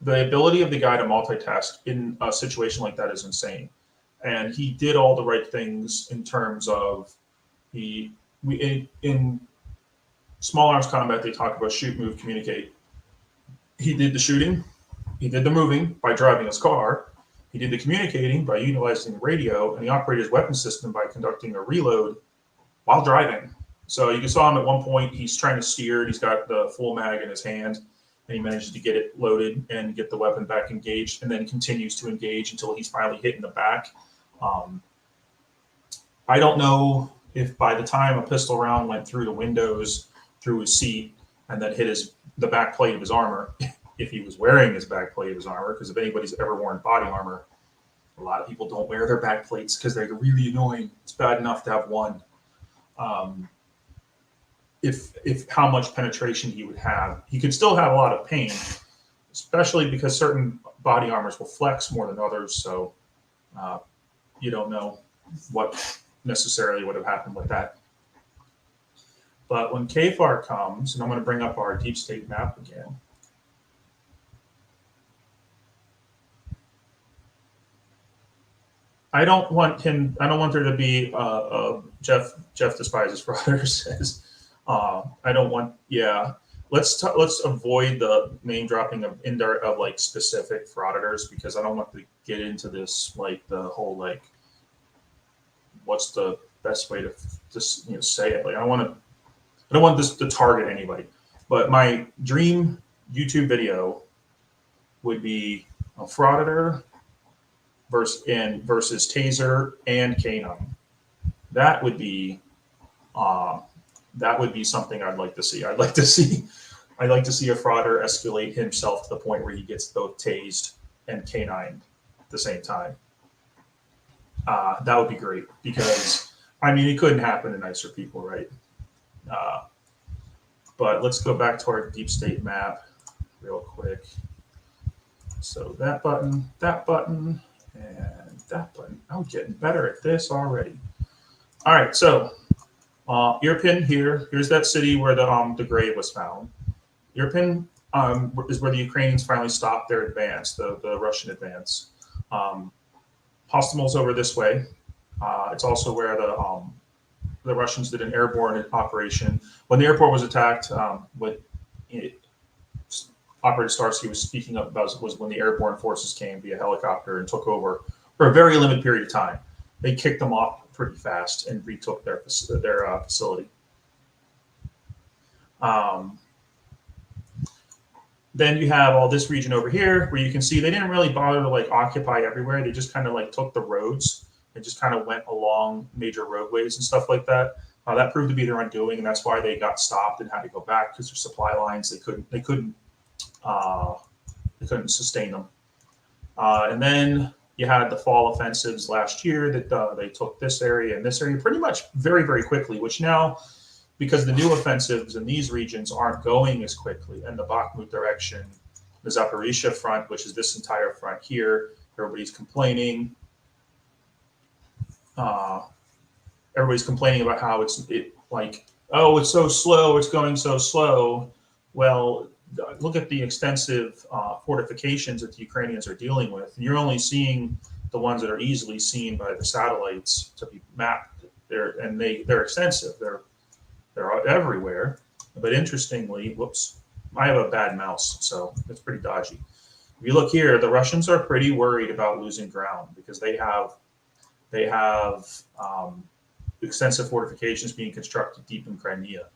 Speaker 1: the ability of the guy to multitask in a situation like that is insane. And he did all the right things in terms of in small arms combat, they talk about shoot, move, communicate. He did the shooting. He did the moving by driving his car. He did the communicating by utilizing the radio, and he operated his weapon system by conducting a reload while driving. So you saw him at one point, he's trying to steer, and he's got the full mag in his hand, and he manages to get it loaded and get the weapon back engaged, and then continues to engage until he's finally hit in the back. I don't know if by the time a pistol round went through the windows, through his seat, and then hit the back plate of his armor, if he was wearing his back plate of his armor, because if anybody's ever worn body armor, a lot of people don't wear their back plates because they're really annoying. It's bad enough to have one. If how much penetration he would have, he could still have a lot of pain, especially because certain body armors will flex more than others. So you don't know what necessarily would have happened with that. But when KFAR comes, and I'm going to bring up our deep state map again. I don't want there to be Jeff despises Frauditors says. I don't want. Yeah, let's avoid the name dropping of like specific Frauditors, because I don't want to get into this like the whole like what's the best way to just say it. Like I don't want this to target anybody. But my dream YouTube video would be a Frauditor versus Taser and K9. That would be something I'd like to see. I'd like to see a Frauditor escalate himself to the point where he gets both tased and K9 at the same time. That would be great, because I mean it couldn't happen to nicer people, right? But let's go back to our deep state map real quick. So that button, and that button. I'm getting better at this already. All right, so Irpin here. Here's that city where the grave was found. Irpin is where the Ukrainians finally stopped their advance, the Russian advance. Hostomel's over this way. It's also where the Russians did an airborne operation. When the airport was attacked, what Operator Starsky was speaking up about was when the airborne forces came via helicopter and took over for a very limited period of time. They kicked them off pretty fast and retook their facility. Then you have all this region over here where you can see they didn't really bother to like occupy everywhere. They just kind of like took the roads and just kind of went along major roadways and stuff like that. That proved to be their undoing, and that's why they got stopped and had to go back, because their supply lines they couldn't sustain them. And then you had the fall offensives last year that they took this area and this area pretty much very, very quickly, which now, because the new offensives in these regions aren't going as quickly, and the Bakhmut direction, the Zaporizhia front, which is this entire front here, everybody's complaining. Everybody's complaining about how it's so slow, it's going so slow. Well, look at the extensive fortifications that the Ukrainians are dealing with. You're only seeing the ones that are easily seen by the satellites to be mapped. They're extensive. They're everywhere. But interestingly, whoops, I have a bad mouse, so it's pretty dodgy. If you look here, the Russians are pretty worried about losing ground because they have extensive fortifications being constructed deep in Crimea.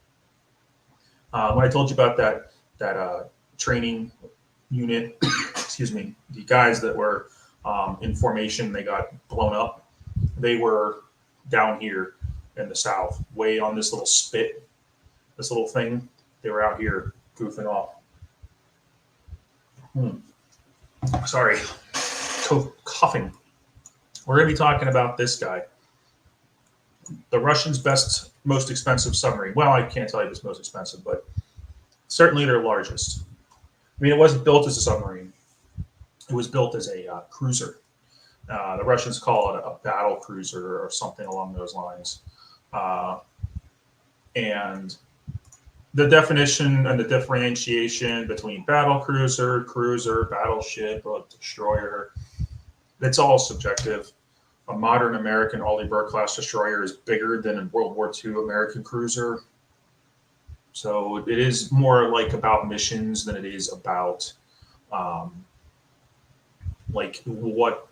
Speaker 1: When I told you about that training unit, excuse me, the guys that were in formation, they got blown up. They were down here in the south, way on this little spit, this little thing. They were out here goofing off. Sorry, coughing. We're going to be talking about this guy, the Russians' most expensive submarine. Well, I can't tell you if it's most expensive, but certainly their largest. I mean, it wasn't built as a submarine. It was built as a cruiser. The Russians call it a battle cruiser or something along those lines. And the definition and the differentiation between battle cruiser, battleship, or destroyer, it's all subjective. A modern American Arleigh Burke-class destroyer is bigger than a World War II American cruiser. So it is more like about missions than it is about like what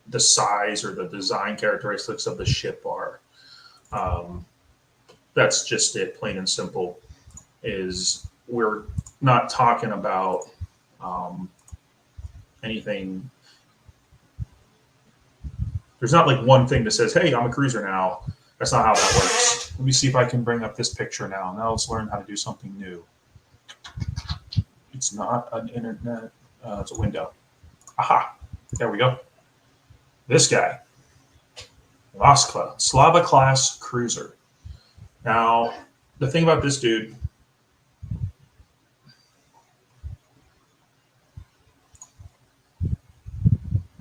Speaker 1: the size or the design characteristics of the ship are. That's just it, plain and simple. Is we're not talking about anything. There's not like one thing that says, hey, I'm a cruiser now. That's not how that works. Let me see if I can bring up this picture now. Now let's learn how to do something new. It's not an internet. It's a window. Aha. There we go. This guy. Moskva. Slava class cruiser. Now, the thing about this dude,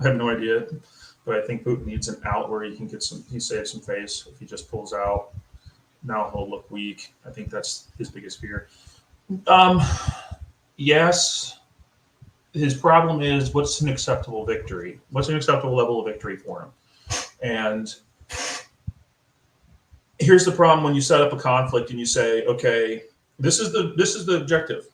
Speaker 1: I have no idea, but I think Putin needs an out where he can get he saves some face. If he just pulls out, now he'll look weak. I think that's his biggest fear. Yes, his problem is what's an acceptable victory? What's an acceptable level of victory for him? And here's the problem when you set up a conflict and you say, okay, this is the objective.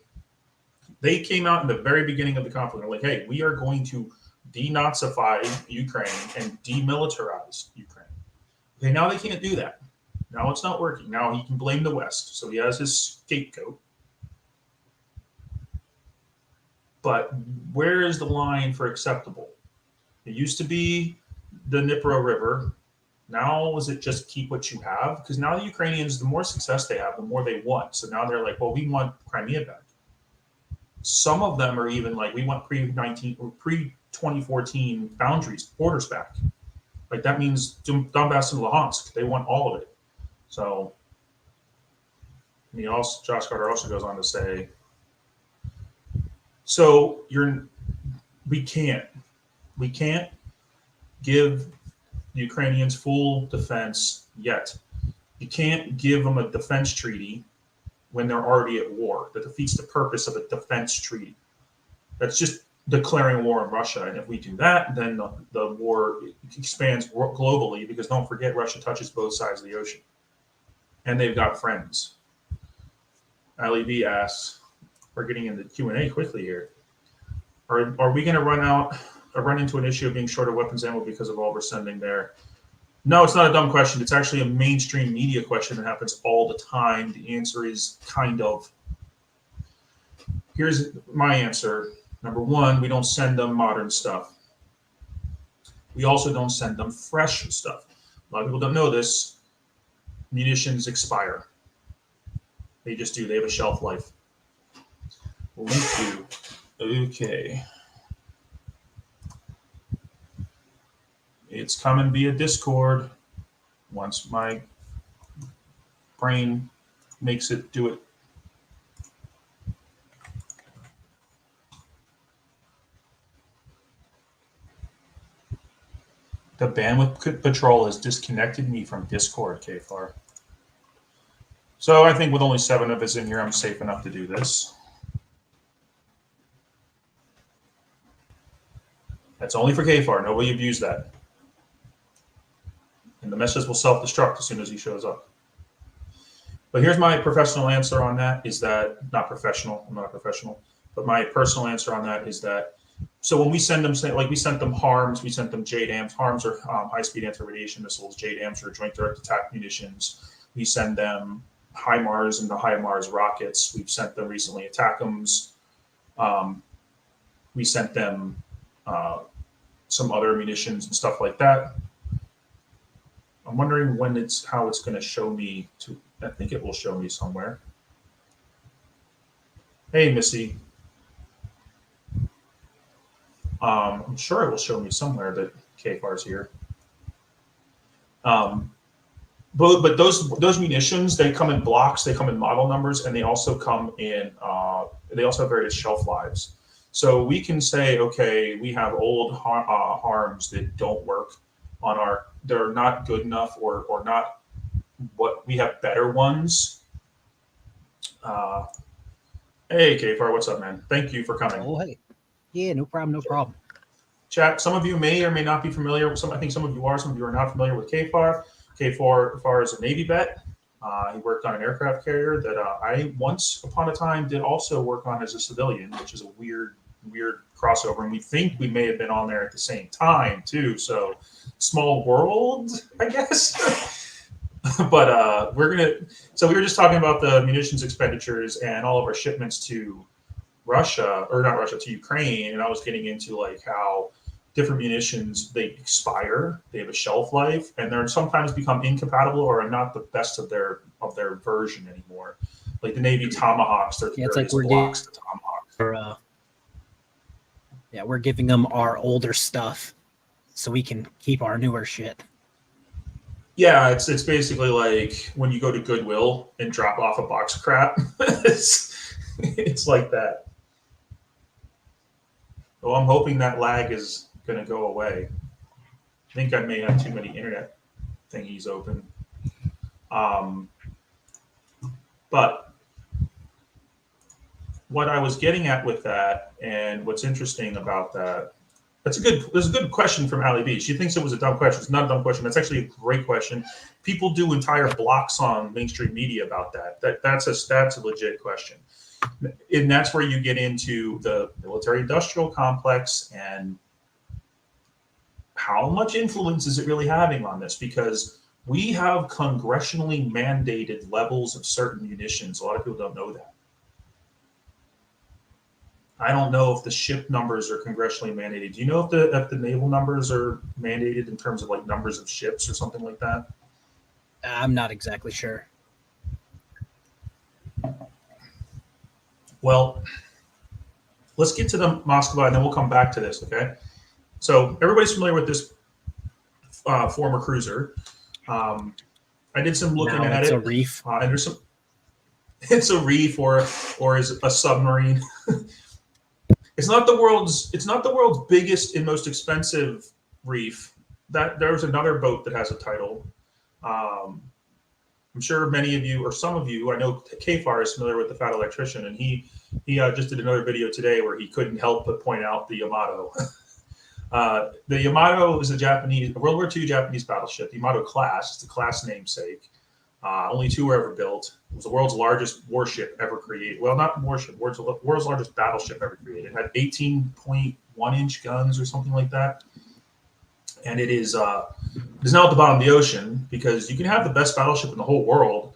Speaker 1: They came out in the very beginning of the conflict. They're like, hey, we are going to denazify Ukraine and demilitarize Ukraine. Okay, now they can't do that. Now it's not working. Now he can blame the West. So he has his scapegoat. But where is the line for acceptable? It used to be the Dnipro River. Now is it just keep what you have? Because now the Ukrainians, the more success they have, the more they want. So now they're like, well, we want Crimea back. Some of them are even like, we want pre-2014 boundaries, borders back. Like that means Donbass and Luhansk. They want all of it. So Josh Carter also goes on to say, so we can't give the Ukrainians full defense yet. You can't give them a defense treaty when they're already at war. That defeats the purpose of a defense treaty. That's just declaring war on Russia. And if we do that, then the war expands globally because don't forget, Russia touches both sides of the ocean. And they've got friends. Ali B asks, we're getting into Q&A quickly here. Are we going to run into an issue of being short of weapons ammo because of all we're sending there? No, it's not a dumb question. It's actually a mainstream media question that happens all the time. The answer is kind of. Here's my answer. Number one, we don't send them modern stuff. We also don't send them fresh stuff. A lot of people don't know this. Munitions expire. They just do. They have a shelf life. Link to. Okay. It's coming via Discord once my brain makes it do it. The bandwidth patrol has disconnected me from Discord, KFAR. So I think with only 7 of us in here, I'm safe enough to do this. That's only for KFAR. Nobody abuse that. And the message will self-destruct as soon as he shows up. But here's my professional answer on that is that, not professional, I'm not a professional, but my personal answer on that is that So when we send them, say, like we sent them HARMs, we sent them JDAMs. HARMs are high-speed anti-radiation missiles. JDAMs are joint direct attack munitions. We send them HIMARS and the HIMARS rockets. We've sent them recently ATACMS. We sent them some other munitions and stuff like that. I'm wondering how it's going to show me. I think it will show me somewhere. Hey, Missy. I'm sure it will show me somewhere that KFAR's here. But those munitions, they come in blocks, they come in model numbers, and they also come in. They also have various shelf lives. So we can say, okay, we have old HARMs that don't work on they're not good enough or not. What we have better ones. Hey, KFAR, what's up, man? Thank you for coming.
Speaker 5: Oh, hey. Yeah, no problem, no problem.
Speaker 1: Chat, some of you may or may not be familiar with I think some of you are not familiar with KFAR. KFAR is a Navy vet. He worked on an aircraft carrier that I once upon a time did also work on as a civilian, which is a weird crossover. And we think we may have been on there at the same time too. So small world, I guess. But so we were just talking about the munitions expenditures and all of our shipments to to Ukraine. And I was getting into like how different munitions, they expire, they have a shelf life, and they're sometimes become incompatible or are not the best of their version anymore. Like the Navy Tomahawks, there's various blocks to Tomahawks.
Speaker 5: We're giving them our older stuff so we can keep our newer shit.
Speaker 1: Yeah, it's basically like when you go to Goodwill and drop off a box of crap. It's like that. Well, I'm hoping that lag is going to go away. I think I may have too many internet thingies open. But what I was getting at with that, and what's interesting about that, there's a good question from Ali B. She thinks it was a dumb question. It's not a dumb question. That's actually a great question. People do entire blocks on mainstream media about that. That's a legit question. And that's where you get into the military-industrial complex and how much influence is it really having on this? Because we have congressionally mandated levels of certain munitions. A lot of people don't know that. I don't know if the ship numbers are congressionally mandated. Do you know if the naval numbers are mandated in terms of like numbers of ships or something like that?
Speaker 5: I'm not exactly sure.
Speaker 1: Well, let's get to the Moskva and then we'll come back to this, okay? So everybody's familiar with this former cruiser. I did some looking at it.
Speaker 5: It's a reef.
Speaker 1: And there's some. It's a reef or is a submarine. It's not the world's biggest and most expensive reef. That there's another boat that has a title. I'm sure many of you, or some of you, I know KFAR is familiar with the Fat Electrician, and he just did another video today where he couldn't help but point out the Yamato. The Yamato is a World War II Japanese battleship. The Yamato class, it's the class namesake. Only 2 were ever built. It was the world's largest warship ever created. Well, not warship, world's largest battleship ever created. It had 18.1-inch guns or something like that. And it is now at the bottom of the ocean because you can have the best battleship in the whole world.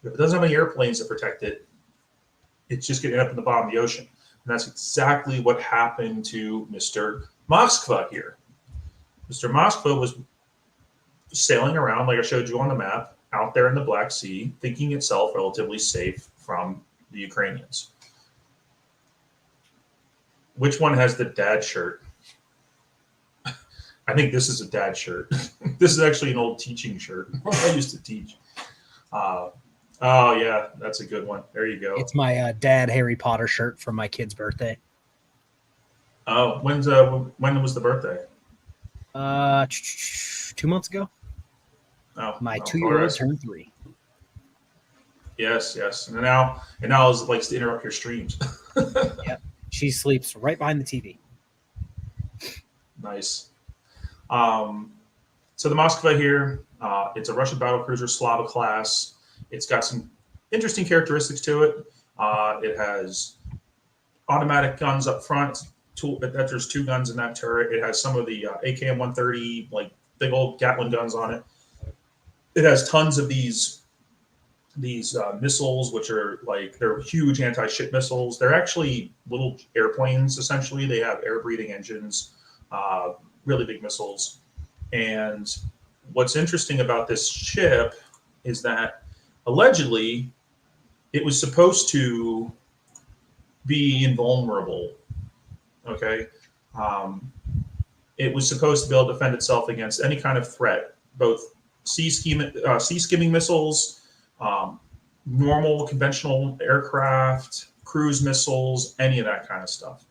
Speaker 1: If it doesn't have any airplanes to protect it, it's just going to end up in the bottom of the ocean. And that's exactly what happened to Mr. Moskva here. Mr. Moskva was sailing around, like I showed you on the map, out there in the Black Sea, thinking itself relatively safe from the Ukrainians. Which one has the dad shirt? I think this is a dad shirt. This is actually an old teaching shirt. I used to teach. Oh, yeah, that's a good one. There you go.
Speaker 5: It's my dad Harry Potter shirt from my kid's birthday.
Speaker 1: Oh, when was the birthday?
Speaker 5: 2 months ago.
Speaker 1: Oh,
Speaker 5: my 2-year-old turned 3.
Speaker 1: Yes. And now Liz likes to interrupt your streams.
Speaker 5: Yeah, she sleeps right behind the TV.
Speaker 1: Nice. So the Moskva here, it's a Russian battlecruiser, Slava class. It's got some interesting characteristics to it. It has automatic guns up front. that there's 2 guns in that turret. It has some of the AKM-130, like big old Gatling guns on it. It has tons of these missiles, which are like, they're huge anti-ship missiles. They're actually little airplanes, essentially. They have air-breathing engines, really big missiles. And what's interesting about this ship is that allegedly it was supposed to be invulnerable. Okay. It was supposed to be able to defend itself against any kind of threat, both sea skimming missiles, normal conventional aircraft, cruise missiles, any of that kind of stuff.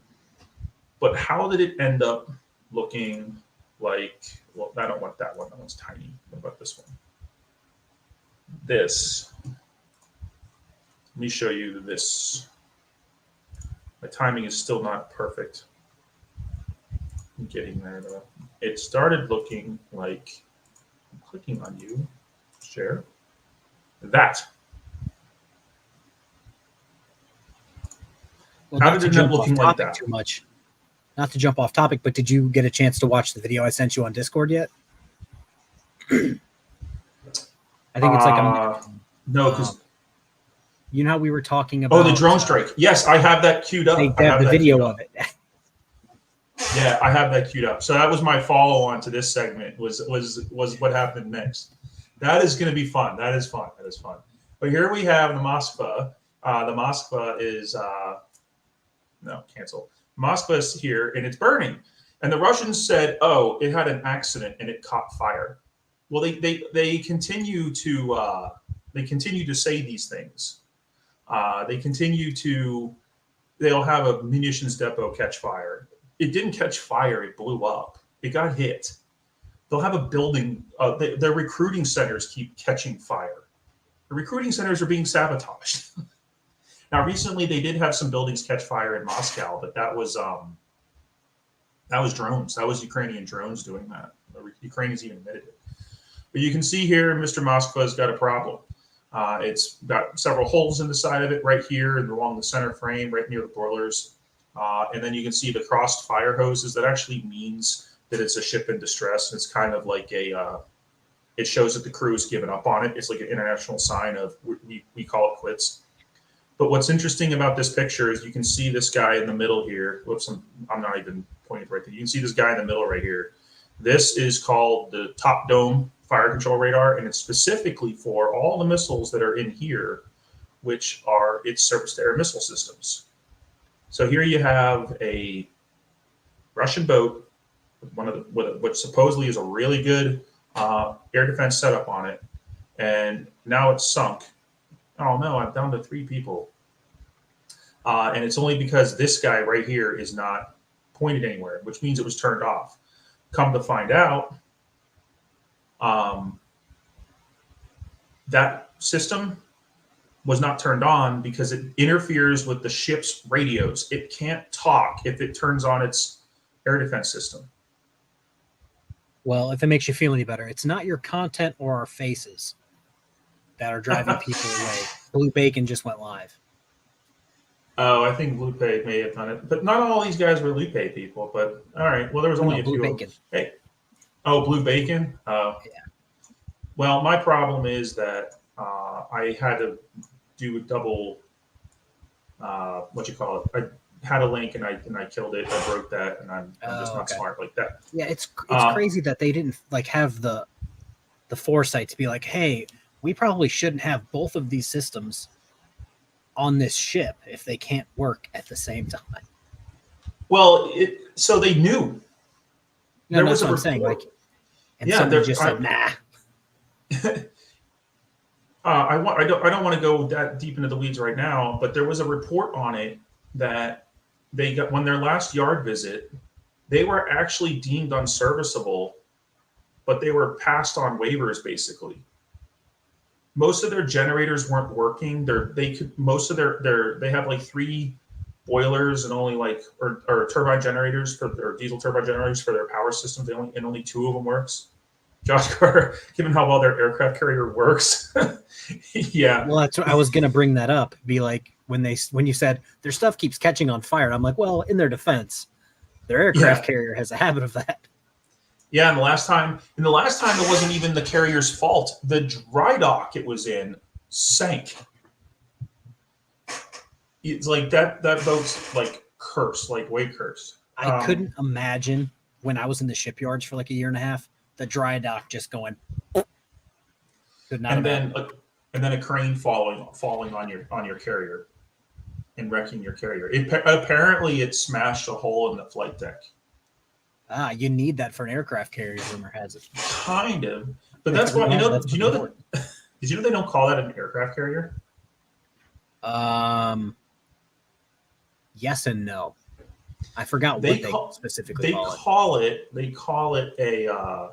Speaker 1: But how did it end up looking like? Well, I don't want that one. That one's tiny. What about this one? This. Let me show you this. My timing is still not perfect. I'm getting there though. It started looking like, I'm clicking on you, share, that.
Speaker 5: Well,
Speaker 1: How did it end up looking like that?
Speaker 5: Too much. Not to jump off topic, but did you get a chance to watch the video I sent you on Discord yet? I think it's like a
Speaker 1: no, because
Speaker 5: you know how we were talking about
Speaker 1: the drone strike. Yes, I have that queued up.
Speaker 5: They have the video of it.
Speaker 1: Yeah, I have that queued up. So that was my follow-on to this segment. Was what happened next. That is going to be fun. That is fun. That is fun. But here we have the Moskva. The Moskva is no, cancel. Moskva is here and it's burning. And the Russians said, "Oh, it had an accident and it caught fire." Well, they continue to say these things. They'll have a munitions depot catch fire. It didn't catch fire. It blew up. It got hit. They'll have a building. Their recruiting centers keep catching fire. The recruiting centers are being sabotaged. Now, recently they did have some buildings catch fire in Moscow, but that was drones. That was Ukrainian drones doing that. The Ukrainians even admitted it. But you can see here, Mr. Moskva's got a problem. It's got several holes in the side of it right here and along the center frame, right near the boilers. And then you can see the crossed fire hoses. That actually means that it's a ship in distress. It's kind of like it shows that the crew has given up on it. It's like an international sign of we call it quits. But what's interesting about this picture is you can see this guy in the middle here. Whoops, I'm not even pointing right there. You can see this guy in the middle right here. This is called the top dome fire control radar, and it's specifically for all the missiles that are in here, which are its surface-to-air missile systems. So here you have a Russian boat with what supposedly is a really good air defense setup on it, and now it's sunk. Oh no, I'm down to 3 people. And it's only because this guy right here is not pointed anywhere, which means it was turned off. Come to find out, that system was not turned on because it interferes with the ship's radios. It can't talk if it turns on its air defense system.
Speaker 5: Well, if it makes you feel any better, it's not your content or our faces that are driving people away. Blue Bacon just went live.
Speaker 1: Oh, I think Blue Pay may have done it, but not all these guys were Blue Pay people. But all right, well, there was only a few.
Speaker 5: Bacon.
Speaker 1: Hey, oh, Blue Bacon. Oh, yeah. Well, my problem is that I had to do a double. What you call it? I had a link and I killed it. I broke that, and I'm just not smart like that.
Speaker 5: Yeah, it's crazy that they didn't have the foresight to be like, hey, we probably shouldn't have both of these systems on this ship if they can't work at the same time.
Speaker 1: Well, so they knew.
Speaker 5: No,
Speaker 1: there
Speaker 5: that's
Speaker 1: was
Speaker 5: what I'm saying. Like, and
Speaker 1: yeah,
Speaker 5: somebody just said, nah.
Speaker 1: I don't want to go that deep into the weeds right now, but there was a report on it that they got when their last yard visit, they were actually deemed unserviceable, but they were passed on waivers basically. Most of their generators weren't working. They have like 3 boilers and only or turbine generators for their diesel turbine generators for their power systems. Only 2 of them works. Josh Carter, given how well their aircraft carrier works, yeah.
Speaker 5: Well, that's what I was gonna bring that up. Be like when you said their stuff keeps catching on fire. I'm like, well, in their defense, Their aircraft carrier has a habit of that.
Speaker 1: Yeah, and the last time it wasn't even the carrier's fault. The dry dock it was in sank. It's like that boat's like cursed, like way cursed.
Speaker 5: I couldn't imagine when I was in the shipyards for like a year and a half, the dry dock just going. Could not.
Speaker 1: And then a crane falling on your carrier and wrecking your carrier. Apparently it smashed a hole in the flight deck.
Speaker 5: You need that for an aircraft carrier. Rumor has it.
Speaker 1: Kind of, but that's why did you know they don't call that an aircraft carrier?
Speaker 5: Yes and no. I forgot what they specifically
Speaker 1: call it. They call it a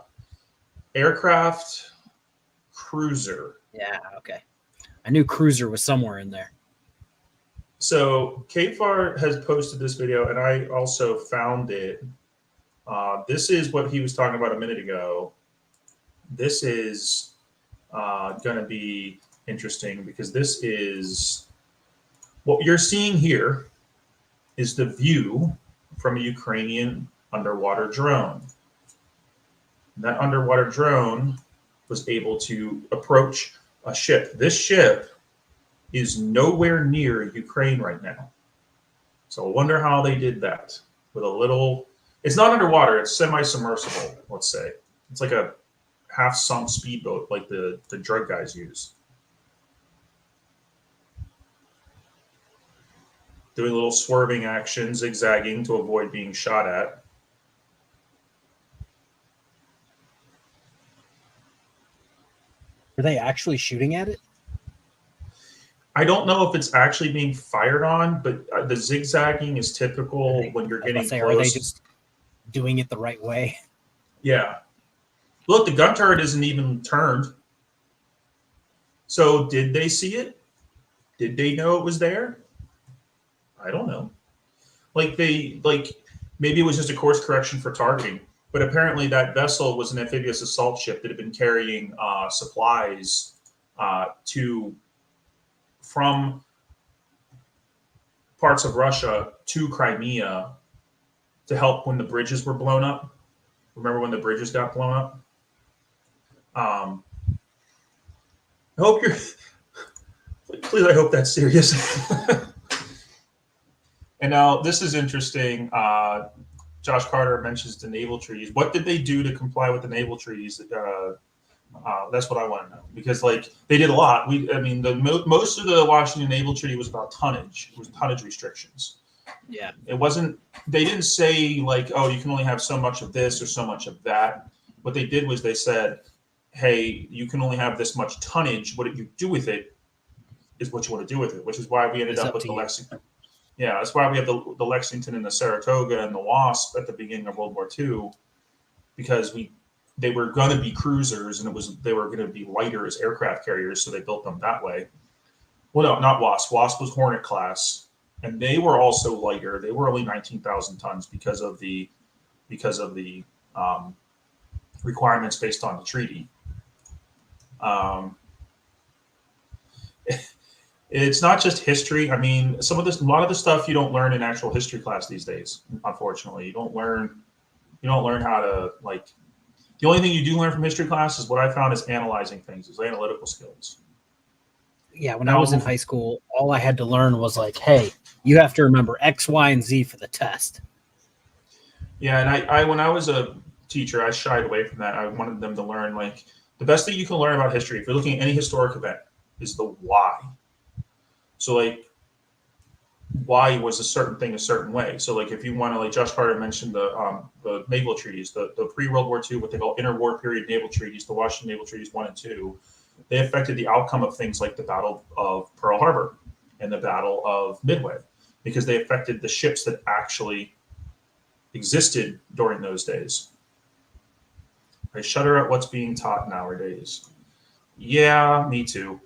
Speaker 1: aircraft cruiser.
Speaker 5: Yeah, okay. I knew cruiser was somewhere in there.
Speaker 1: So KFAR has posted this video, and I also found it. This is what he was talking about a minute ago. This is going to be interesting because this is what you're seeing here is the view from a Ukrainian underwater drone. That underwater drone was able to approach a ship. This ship is nowhere near Ukraine right now. So I wonder how they did that with a little, it's not underwater, it's semi-submersible, let's say. It's like a half-sunk speedboat like the drug guys use. Doing little swerving action, zigzagging to avoid being shot at.
Speaker 5: Are they actually shooting at it?
Speaker 1: I don't know if it's actually being fired on, but the zigzagging is typical when you're getting close.
Speaker 5: Are they just doing it the right way?
Speaker 1: Yeah. Look, the gun turret isn't even turned. So did they see it? Did they know it was there? I don't know. Maybe it was just a course correction for targeting. But apparently that vessel was an amphibious assault ship that had been carrying supplies from parts of Russia to Crimea to help when the bridges were blown up. Remember when the bridges got blown up? I hope please, I hope that's serious. And now this is interesting. Josh Carter mentions the naval treaties. What did they do to comply with the naval treaties? That's what I want to know, because they did a lot. Most of the Washington Naval Treaty was about tonnage. It was tonnage restrictions.
Speaker 5: Yeah,
Speaker 1: it wasn't. They didn't say oh, you can only have so much of this or so much of that. What they did was they said, hey, you can only have this much tonnage. What you do with it is what you want to do with it. Which is why we ended up with the Lexington. Yeah, that's why we have the Lexington and the Saratoga and the Wasp at the beginning of World War II, because they were going to be cruisers, and they were going to be lighter as aircraft carriers, so they built them that way. Well, no, not Wasp. Wasp was Hornet class, and they were also lighter. They were only 19,000 tons because of the requirements based on the treaty. It's not just history. I mean, a lot of the stuff you don't learn in actual history class these days. Unfortunately, you don't learn how to The only thing you do learn from history class is what I found is analyzing things, is analytical skills.
Speaker 5: Yeah, when I was in high school, all I had to learn was hey, you have to remember X, Y, and Z for the test.
Speaker 1: Yeah, and I when I was a teacher, I shied away from that. I wanted them to learn the best thing you can learn about history, if you're looking at any historic event, is the why. So why was a certain thing a certain way? So if you want to, Josh Carter mentioned the naval treaties, the pre-World War II, what they call interwar period naval treaties, the Washington Naval Treaties 1 and 2, they affected the outcome of things like the Battle of Pearl Harbor and the Battle of Midway, because they affected the ships that actually existed during those days. I shudder at what's being taught nowadays. Yeah, me too.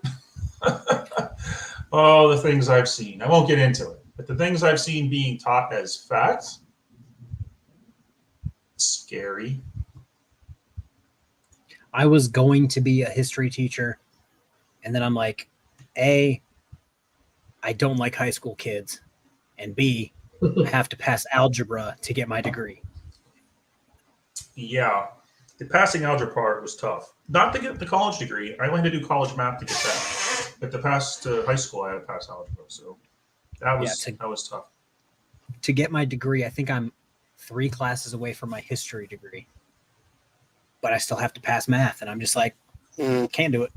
Speaker 1: Oh, the things I've seen. I won't get into it, but the things I've seen being taught as facts, scary.
Speaker 5: I was going to be a history teacher, and then I'm A, I don't like high school kids, and B, I have to pass algebra to get my degree.
Speaker 1: Yeah, the passing algebra part was tough. Not to get the college degree. I only had to do college math to get that. But to pass to high school, I had to pass algebra. So that was tough.
Speaker 5: To get my degree, I think I'm 3 classes away from my history degree. But I still have to pass math, and I'm just like, can't do it.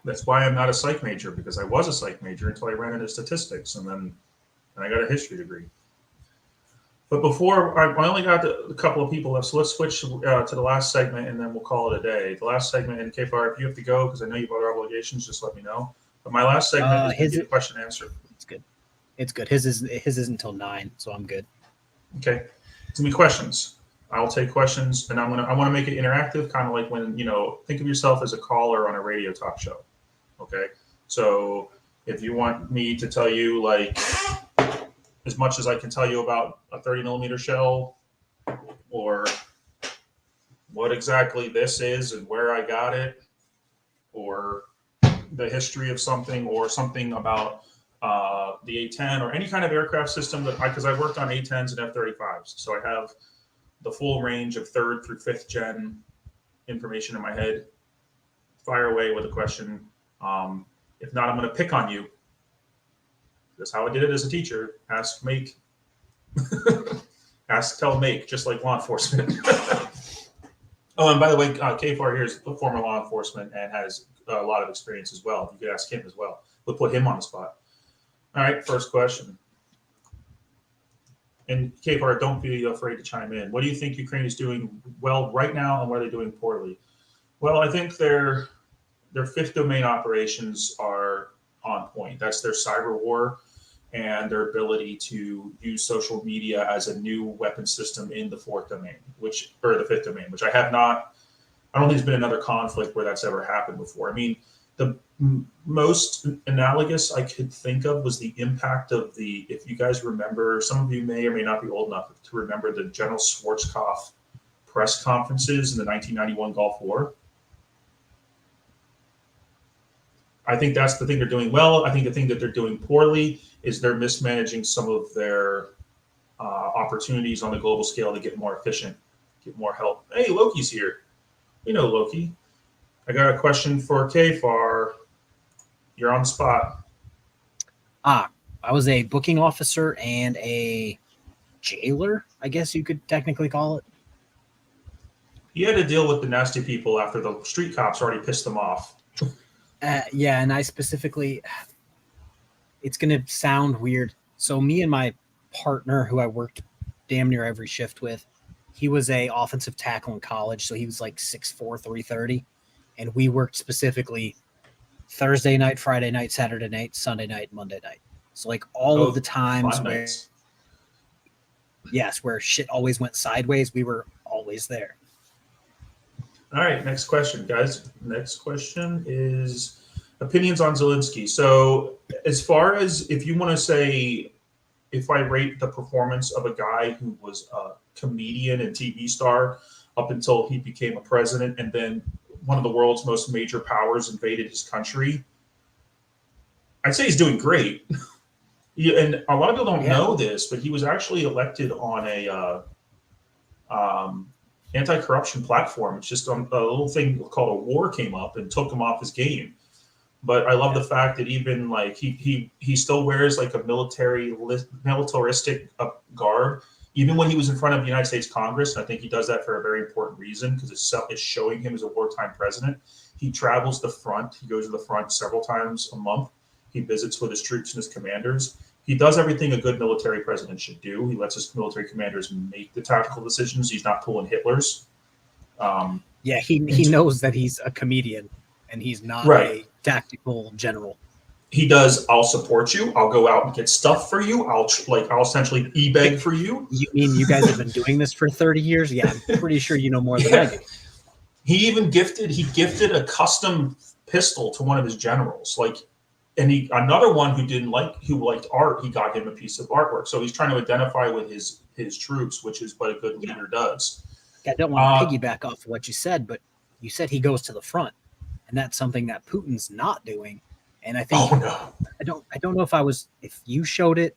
Speaker 1: That's why I'm not a psych major, because I was a psych major until I ran into statistics, and then I got a history degree. But before, I only got a couple of people left, so let's switch to the last segment, and then we'll call it a day. The last segment, and KFR, if you have to go, because I know you have other obligations, just let me know. But my last segment is the question and answer.
Speaker 5: It's good. It's good. His is until 9, so I'm good.
Speaker 1: Okay. It's gonna be questions. I'll take questions, and I want to make it interactive, kind of like when, think of yourself as a caller on a radio talk show. Okay. So if you want me to tell you, like, as much as I can tell you about a 30mm shell, or what exactly this is and where I got it, or the history of something, or something about the A-10 or any kind of aircraft system because I worked on A-10s and F-35s, so I have the full range of 3rd through 5th gen information in my head. Fire away with a question. If not, I'm going to pick on you. That's how I did it as a teacher. Ask, make. Ask, tell, make, just like law enforcement. Oh, and by the way, KFAR here is a former law enforcement and has a lot of experience as well. You could ask him as well. We'll put him on the spot. All right, first question. And KFAR, don't be afraid to chime in. What do you think Ukraine is doing well right now, and what are they doing poorly? Well, I think their 5th domain operations are on point. That's their cyber war and their ability to use social media as a new weapon system in the 4th domain, or the 5th domain, which I don't think there's been another conflict where that's ever happened before. I mean, the most analogous I could think of was the impact of if you guys remember, some of you may or may not be old enough to remember the General Schwarzkopf press conferences in the 1991 Gulf War. I think that's the thing they're doing well. I think the thing that they're doing poorly is they're mismanaging some of their opportunities on the global scale to get more efficient, get more help. Hey, Loki's here. We know Loki. I got a question for KFAR. You're on the spot.
Speaker 5: I was a booking officer and a jailer, I guess you could technically call it.
Speaker 1: He had to deal with the nasty people after the street cops already pissed them off.
Speaker 5: Yeah, and I specifically, it's going to sound weird. So me and my partner, who I worked damn near every shift with, he was a offensive tackle in college, so he was like 6'4", 330, and we worked specifically Thursday night, Friday night, Saturday night, Sunday night, Monday night. So like all of the times where shit always went sideways, we were always there.
Speaker 1: All right, next question, guys. Next question is opinions on Zelensky. So as far as if you want to say, if I rate the performance of a guy who was a comedian and TV star up until he became a president, and then one of the world's most major powers invaded his country, I'd say he's doing great. And a lot of people don't know this, but he was actually elected on a anti-corruption platform. It's just a little thing called a war came up and took him off his game. But I love the fact that even like he still wears like a militaristic garb, even when he was in front of the United States Congress. And I think he does that for a very important reason, because it's showing him as a wartime president. He travels the front. He goes to the front several times a month. He visits with his troops and his commanders. He does everything a good military president should do. He lets his military commanders make the tactical decisions. He's not pulling Hitler's.
Speaker 5: He knows that he's a comedian and he's not a tactical general.
Speaker 1: He does. I'll support you. I'll go out and get stuff for you. I'll essentially e-beg for you.
Speaker 5: You mean you guys have been doing this for 30 years? Yeah, I'm pretty sure you know more than I do.
Speaker 1: He gifted a custom pistol to one of his generals. Another one who liked art, he got him a piece of artwork. So he's trying to identify with his troops, which is what a good leader does.
Speaker 5: I don't want to piggyback off of what you said, but you said he goes to the front, and that's something that Putin's not doing. And I think I don't know if you showed it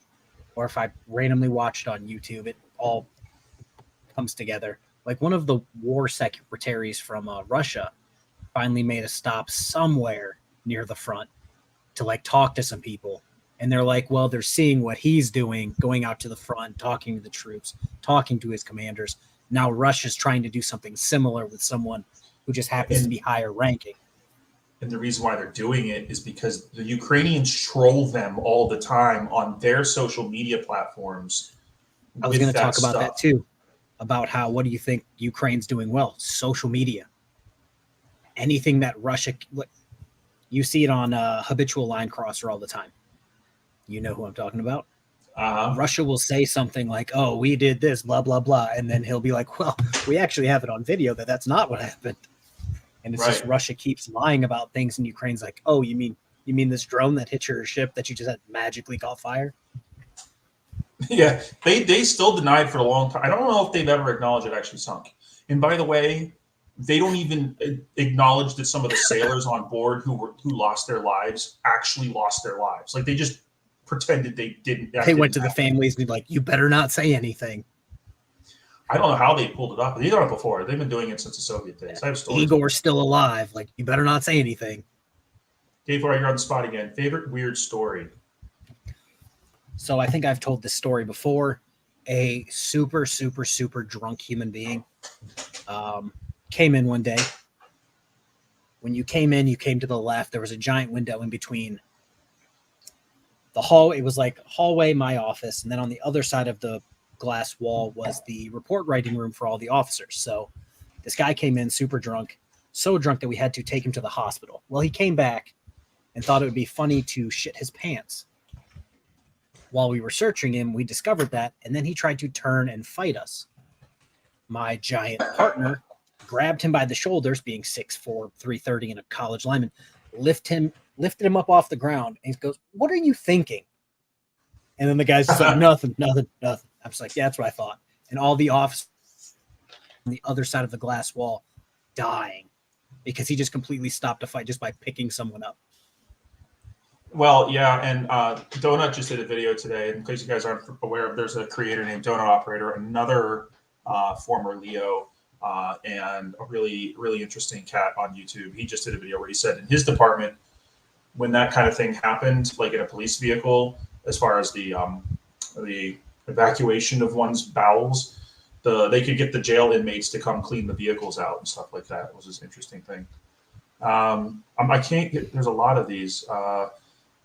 Speaker 5: or if I randomly watch it on YouTube, it all comes together. Like one of the war secretaries from Russia finally made a stop somewhere near the front to like talk to some people. And they're like, well, they're seeing what he's doing, going out to the front, talking to the troops, talking to his commanders. Now Russia's trying to do something similar with someone who just happens to be higher ranking.
Speaker 1: And the reason why they're doing it is because the Ukrainians troll them all the time on their social media platforms.
Speaker 5: I was going to talk about that too, about how, what do you think Ukraine's doing well? Social media. Anything that Russia, you see it on Habitual Line Crosser all the time. You know who I'm talking about. Russia will say something like, oh, we did this, blah, blah, blah. And then he'll be like, well, we actually have it on video that that's not what happened. And it's just Russia keeps lying about things. And Ukraine's like, oh, you mean this drone that hit your ship that you just had magically caught fire?
Speaker 1: Yeah, they still denied for a long time. I don't know if they've ever acknowledged it actually sunk. And by the way, they don't even acknowledge that some of the sailors on board who lost their lives actually lost their lives. Like they just pretended they didn't.
Speaker 5: They went to the families and be like, you better not say anything.
Speaker 1: I don't know how they pulled it up. They've done it before. They've been doing it since the Soviet days. I have stories.
Speaker 5: Igor's still alive. Like, you better not say anything.
Speaker 1: Dave, you're on the spot again. Favorite weird story?
Speaker 5: So I think I've told this story before. A super, super, super drunk human being came in one day. When you came in, you came to the left. There was a giant window in between the hall. It was like hallway, my office. And then on the other side of the glass wall was the report writing room for all the officers. So this guy came in super drunk, so drunk that we had to take him to the hospital. Well, he came back and thought it would be funny to shit his pants. While we were searching him, we discovered that, and then he tried to turn and fight us. My giant partner grabbed him by the shoulders, being 6'4", 330 and a college lineman, lifted him up off the ground, and he goes, "What are you thinking?" And then the guy's just like, nothing. I was like, yeah, that's what I thought. And all the officers on the other side of the glass wall dying because he just completely stopped a fight just by picking someone up.
Speaker 1: Well, yeah, and Donut just did a video today. In case you guys aren't aware, there's a creator named Donut Operator, another former Leo, and a really, really interesting cat on YouTube. He just did a video where he said in his department, when that kind of thing happened, like in a police vehicle, as far as the evacuation of one's bowels, they could get the jail inmates to come clean the vehicles out and stuff like that. It was this interesting thing. I can't get. There's a lot of these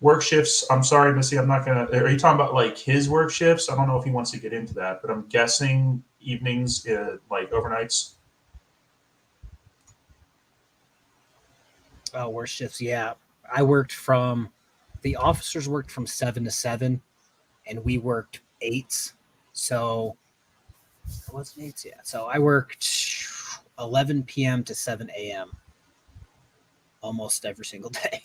Speaker 1: work shifts. I'm sorry, Missy. I'm not gonna. Are you talking about like his work shifts? I don't know if he wants to get into that, but I'm guessing evenings, like overnights.
Speaker 5: Work shifts. Yeah, the officers worked from 7 to 7, and we worked 8s. So it wasn't 8s, yeah. So I worked 11 p.m. to 7 a.m. almost every single day.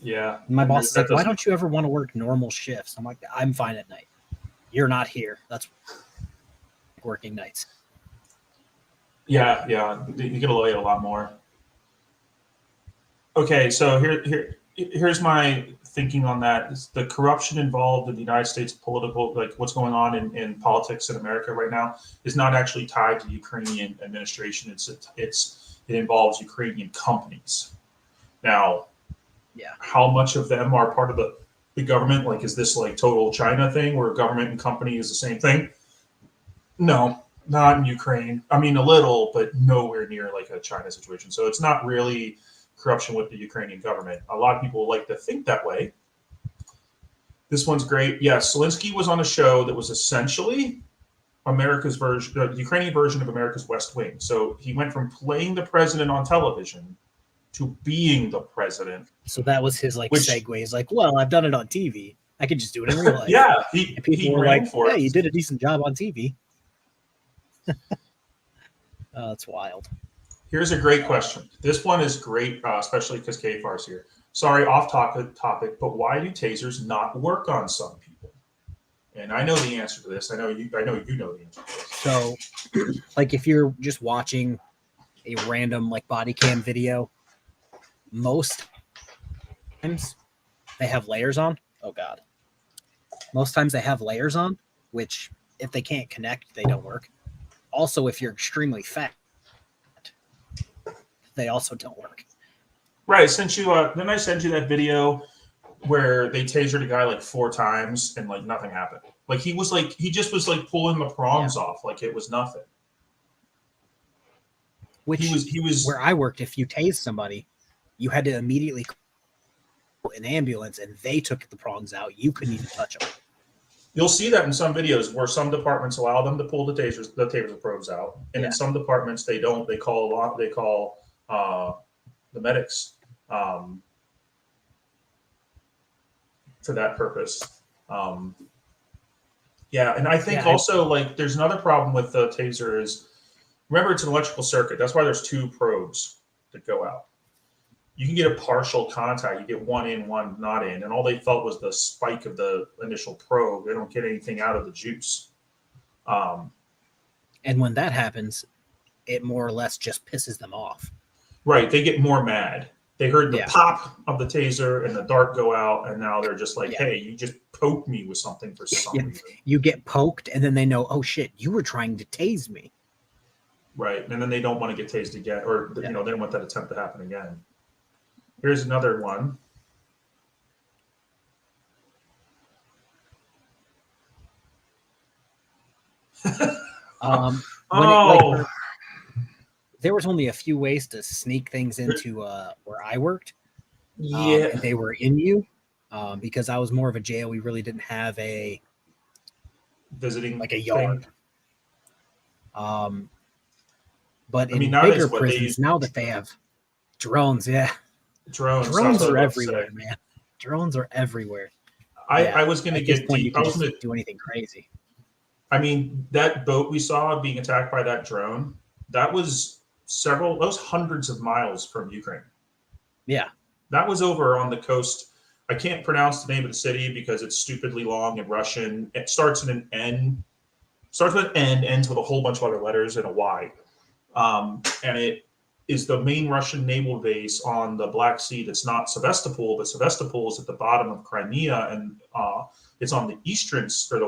Speaker 1: Yeah.
Speaker 5: And my boss is like, why don't you ever want to work normal shifts? I'm like, I'm fine at night. You're not here. That's working nights.
Speaker 1: Yeah. You get away a lot more. Okay, so here's my thinking on that. Is the corruption involved in the United States political, like what's going on in politics in America right now, is not actually tied to the Ukrainian administration. It involves Ukrainian companies. Now, yeah, how much of them are part of the government? Like, is this like total China thing where government and company is the same thing? No, not in Ukraine. I mean, a little, but nowhere near like a China situation. So it's not really corruption with the Ukrainian government. A lot of people like to think that way. This one's great. Yeah, Zelensky was on a show that was essentially America's version, the Ukrainian version of America's West Wing. So he went from playing the president on television to being the president.
Speaker 5: So that was his segue. He's like, well, I've done it on TV. I could just do it in real life.
Speaker 1: Yeah,
Speaker 5: people were like, yeah, you did a decent job on TV. That's wild.
Speaker 1: Here's a great question. This one is great, especially because KFAR's here. Sorry, off topic, but why do tasers not work on some people? And I know the answer to this. I know you know the answer to this.
Speaker 5: So, like, if you're just watching a random body cam video, most times they have layers on. Oh God. Most times they have layers on, which if they can't connect, they don't work. Also, if you're extremely fat, they also don't work.
Speaker 1: Right. Since you then I sent you that video where they tasered a guy like 4 times and like nothing happened. Like he just was like pulling the prongs off like it was nothing.
Speaker 5: Which
Speaker 1: he was
Speaker 5: where I worked. If you tased somebody, you had to immediately call an ambulance, and they took the prongs out. You couldn't even touch them.
Speaker 1: You'll see that in some videos where some departments allow them to pull the taser probes out, and in some departments they don't. They call the medics for that purpose. Yeah, and I think also like there's another problem with the taser is, remember, it's an electrical circuit. That's why there's 2 probes that go out. You can get a partial contact. You get one in, one not in, and all they felt was the spike of the initial probe. They don't get anything out of the juice.
Speaker 5: And when that happens, it more or less just pisses them off.
Speaker 1: Right. They get more mad. They heard the pop of the taser and the dart go out, and now they're just like, hey, you just poked me with something for some reason.
Speaker 5: You get poked, and then they know, oh, shit, you were trying to tase me.
Speaker 1: Right. And then they don't want to get tased again, or they don't want that attempt to happen again. Here's another one.
Speaker 5: There was only a few ways to sneak things into where I worked.
Speaker 1: And
Speaker 5: they were in you because I was more of a jail. We really didn't have a
Speaker 1: visiting
Speaker 5: like a yard. But in
Speaker 1: bigger
Speaker 5: bigger prisons, now that they have drones, drones are everywhere, man. Drones are everywhere.
Speaker 1: I was going to get deep. I was going to
Speaker 5: do anything crazy.
Speaker 1: I mean, that boat we saw being attacked by that drone, that was hundreds of miles from Ukraine.
Speaker 5: Yeah.
Speaker 1: That was over on the coast. I can't pronounce the name of the city because it's stupidly long in Russian. It starts with an N, ends with a whole bunch of other letters and a Y. And it is the main Russian naval base on the Black Sea that's not Sevastopol, but Sevastopol is at the bottom of Crimea, and it's on the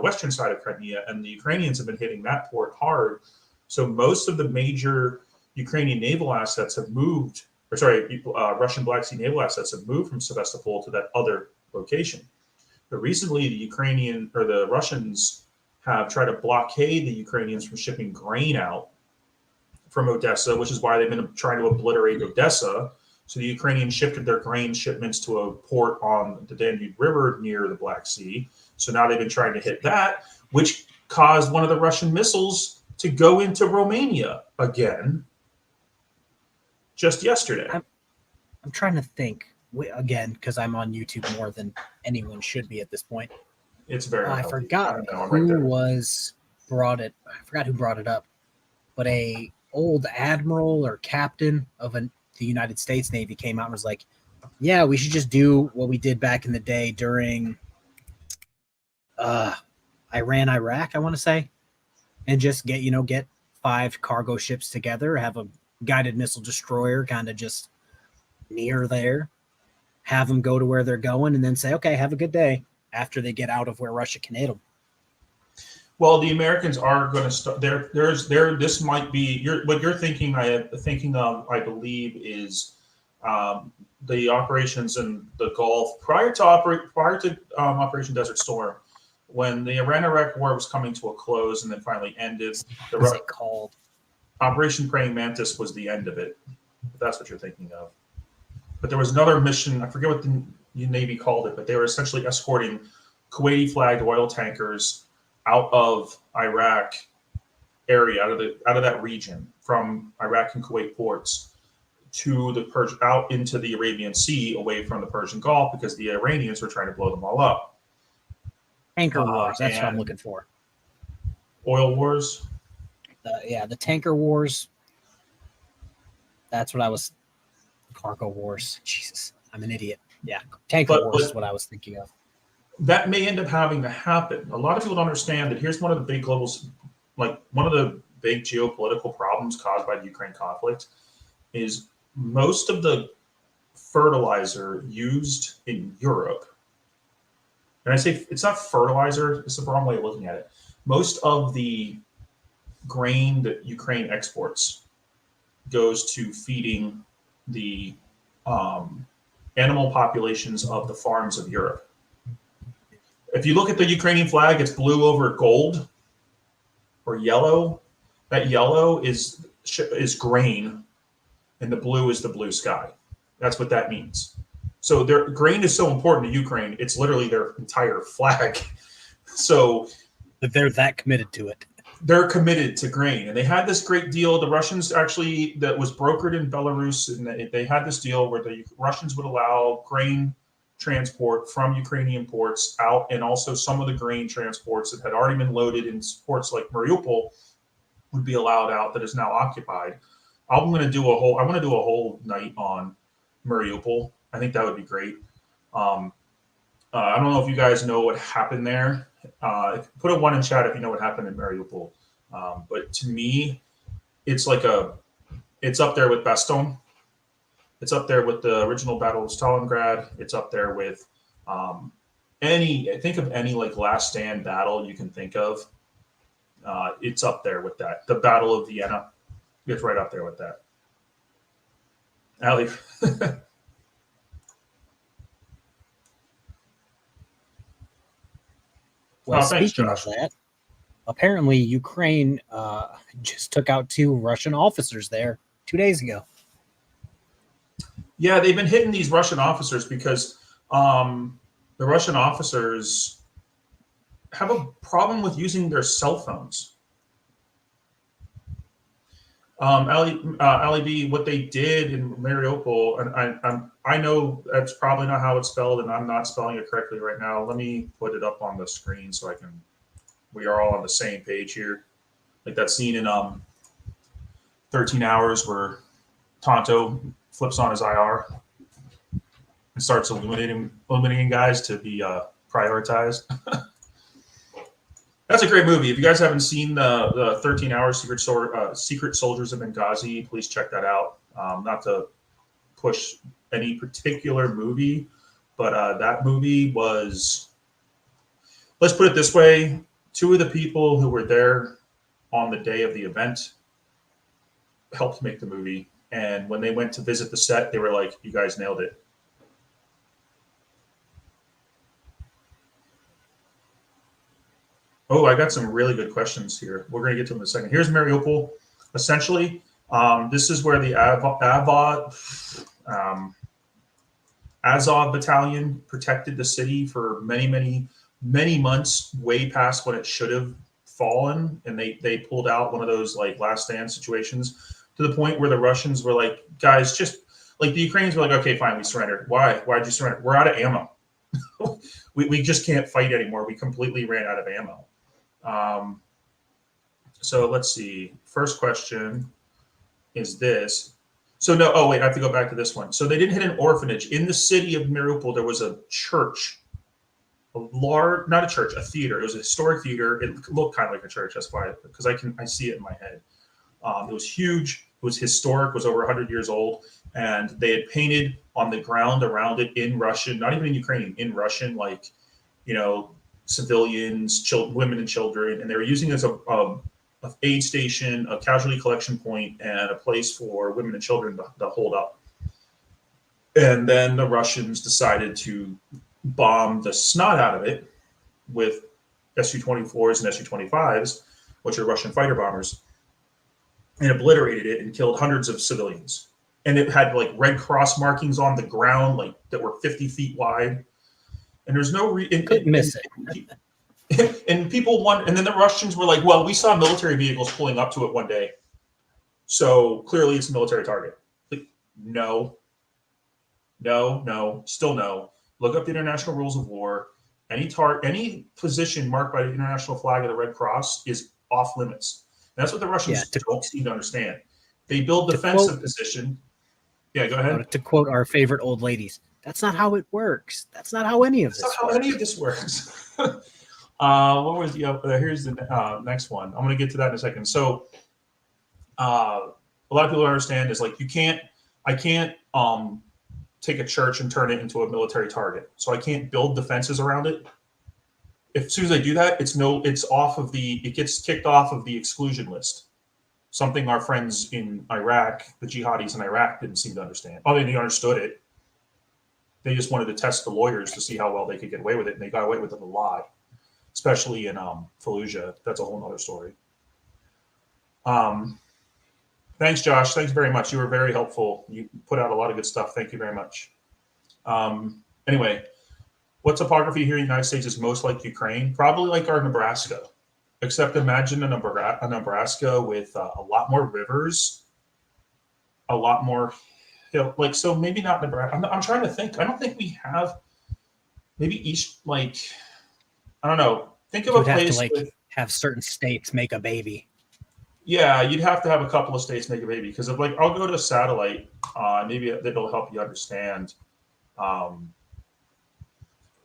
Speaker 1: western side of Crimea, and the Ukrainians have been hitting that port hard. So most of the major Ukrainian naval assets have moved, Russian Black Sea naval assets have moved from Sevastopol to that other location. But recently, the Russians have tried to blockade the Ukrainians from shipping grain out from Odessa, which is why they've been trying to obliterate Odessa. So the Ukrainians shifted their grain shipments to a port on the Danube River near the Black Sea. So now they've been trying to hit that, which caused one of the Russian missiles to go into Romania again just yesterday.
Speaker 5: I'm trying to think again because I'm on YouTube more than anyone should be at this point.
Speaker 1: It's very.
Speaker 5: I forgot who brought it up, but a old admiral or captain of the United States Navy came out and was like, "Yeah, we should just do what we did back in the day during Iran, Iraq, I want to say, and just get 5 cargo ships together, have a guided missile destroyer kind of just near there, have them go to where they're going, and then say, okay, have a good day after they get out of where Russia can hit them."
Speaker 1: Well, the Americans are going to start. This might be what you're thinking. I believe, is the operations in the Gulf prior to Operation Desert Storm, when the Iran-Iraq War was coming to a close and then finally ended.
Speaker 5: What was it called?
Speaker 1: Operation Praying Mantis was the end of it. If that's what you're thinking of. But there was another mission. I forget what the Navy called it, but they were essentially escorting Kuwaiti-flagged oil tankers out of Iraq area, out of that region, from Iraq and Kuwait ports to out into the Arabian Sea, away from the Persian Gulf, because the Iranians were trying to blow them all up.
Speaker 5: Tanker wars. That's what I'm looking for.
Speaker 1: Oil wars.
Speaker 5: The tanker wars. That's what I was. Cargo wars. Jesus, I'm an idiot. Yeah, tanker wars is what I was thinking of.
Speaker 1: That may end up having to happen. A lot of people don't understand that here's one of the big one of the big geopolitical problems caused by the Ukraine conflict is most of the fertilizer used in Europe and I say it's not fertilizer. It's the wrong way of looking at it. Most of the grain that Ukraine exports goes to feeding the animal populations of the farms of Europe. If you look at the Ukrainian flag, it's blue over gold or yellow. That yellow is grain, and the blue is the blue sky. That's what that means. So their grain is so important to Ukraine. It's literally their entire flag. So
Speaker 5: they're that committed to it.
Speaker 1: They're committed to grain, and they had this great deal. The Russians actually, that was brokered in Belarus, and they had this deal where the Russians would allow grain transport from Ukrainian ports out, and also some of the grain transports that had already been loaded in ports like Mariupol would be allowed out that is now occupied. I want to do a whole night on Mariupol. I think that would be great. I don't know if you guys know what happened there. Put a 1 in chat if you know what happened in Mariupol. But to me, it's up there with Baston. It's up there with the original Battle of Stalingrad. It's up there with think of any like last stand battle you can think of. It's up there with that. The Battle of Vienna. It's right up there with that. Ali.
Speaker 5: Well, speaking of that, apparently Ukraine just took out 2 Russian officers there 2 days ago.
Speaker 1: Yeah, they've been hitting these Russian officers because the Russian officers have a problem with using their cell phones. Ali B, what they did in Mariupol, and I know that's probably not how it's spelled, and I'm not spelling it correctly right now. Let me put it up on the screen so we are all on the same page here. Like that scene in 13 Hours where Tonto flips on his IR and starts eliminating guys to be prioritized. That's a great movie. If you guys haven't seen the 13 Hours Secret Soldiers of Benghazi, please check that out. Not to push any particular movie, but that movie was, let's put it this way, 2 of the people who were there on the day of the event helped make the movie. And when they went to visit the set, they were like, you guys nailed it. Oh, I got some really good questions here. We're going to get to them in a second. Here's Mariupol. Essentially, this is where the Azov battalion protected the city for many, many, many months, way past when it should have fallen. And they pulled out one of those like last stand situations to the point where the Russians were like, guys, just like the Ukrainians were like, okay, fine, we surrendered. Why? Why'd you surrender? We're out of ammo. we just can't fight anymore. We completely ran out of ammo. So let's see. First question is this. So no, oh wait, I have to go back to this one. So they didn't hit an orphanage. In the city of Mariupol, there was a church, not a church, a theater. It was a historic theater. It looked kind of like a church. That's why, because I see it in my head. It was huge. It was historic. It was over 100 years old. And they had painted on the ground around it in Russian, not even in Ukrainian, in Russian, like, civilians, women and children. And they were using it as a aid station, a casualty collection point, and a place for women and children to hold up. And then the Russians decided to bomb the snot out of it with Su-24s and Su-25s, which are Russian fighter bombers, and obliterated it and killed hundreds of civilians. And it had like Red Cross markings on the ground, like that were 50 feet wide. And there's no
Speaker 5: couldn't miss it.
Speaker 1: And people want, and then the Russians were like, well, we saw military vehicles pulling up to it one day, so clearly it's a military target. Like, no, still no. Look up the international rules of war. Any position marked by the international flag of the Red Cross is off limits. And that's what the Russians don't seem to understand. They build defensive position. Yeah, go ahead.
Speaker 5: To quote our favorite old ladies, that's not how it works. That's not how any of this works.
Speaker 1: That's not how any of this works. What was here's the next one. I'm going to get to that in a second. So a lot of people don't understand is like I can't take a church and turn it into a military target. So I can't build defenses around it as soon as they do that, it gets kicked off of the exclusion list. Something our friends in Iraq, the jihadis in Iraq, didn't seem to understand. I mean, they understood it. They just wanted to test the lawyers to see how well they could get away with it, and they got away with it a lot, especially in Fallujah. That's a whole other story. Thanks, Josh. Thanks very much. You were very helpful. You put out a lot of good stuff. Thank you very much. Anyway, what topography here in the United States is most like Ukraine? Probably like our Nebraska. Except imagine a Nebraska with a lot more rivers, a lot more hill. Like, so maybe not Nebraska. I'm trying to think. I don't think we have maybe each, like, I don't know. Think of a place
Speaker 5: have to, like, have certain states make a baby.
Speaker 1: Yeah, you'd have to have a couple of states make a baby because of, like, I'll go to satellite. Maybe that'll help you understand.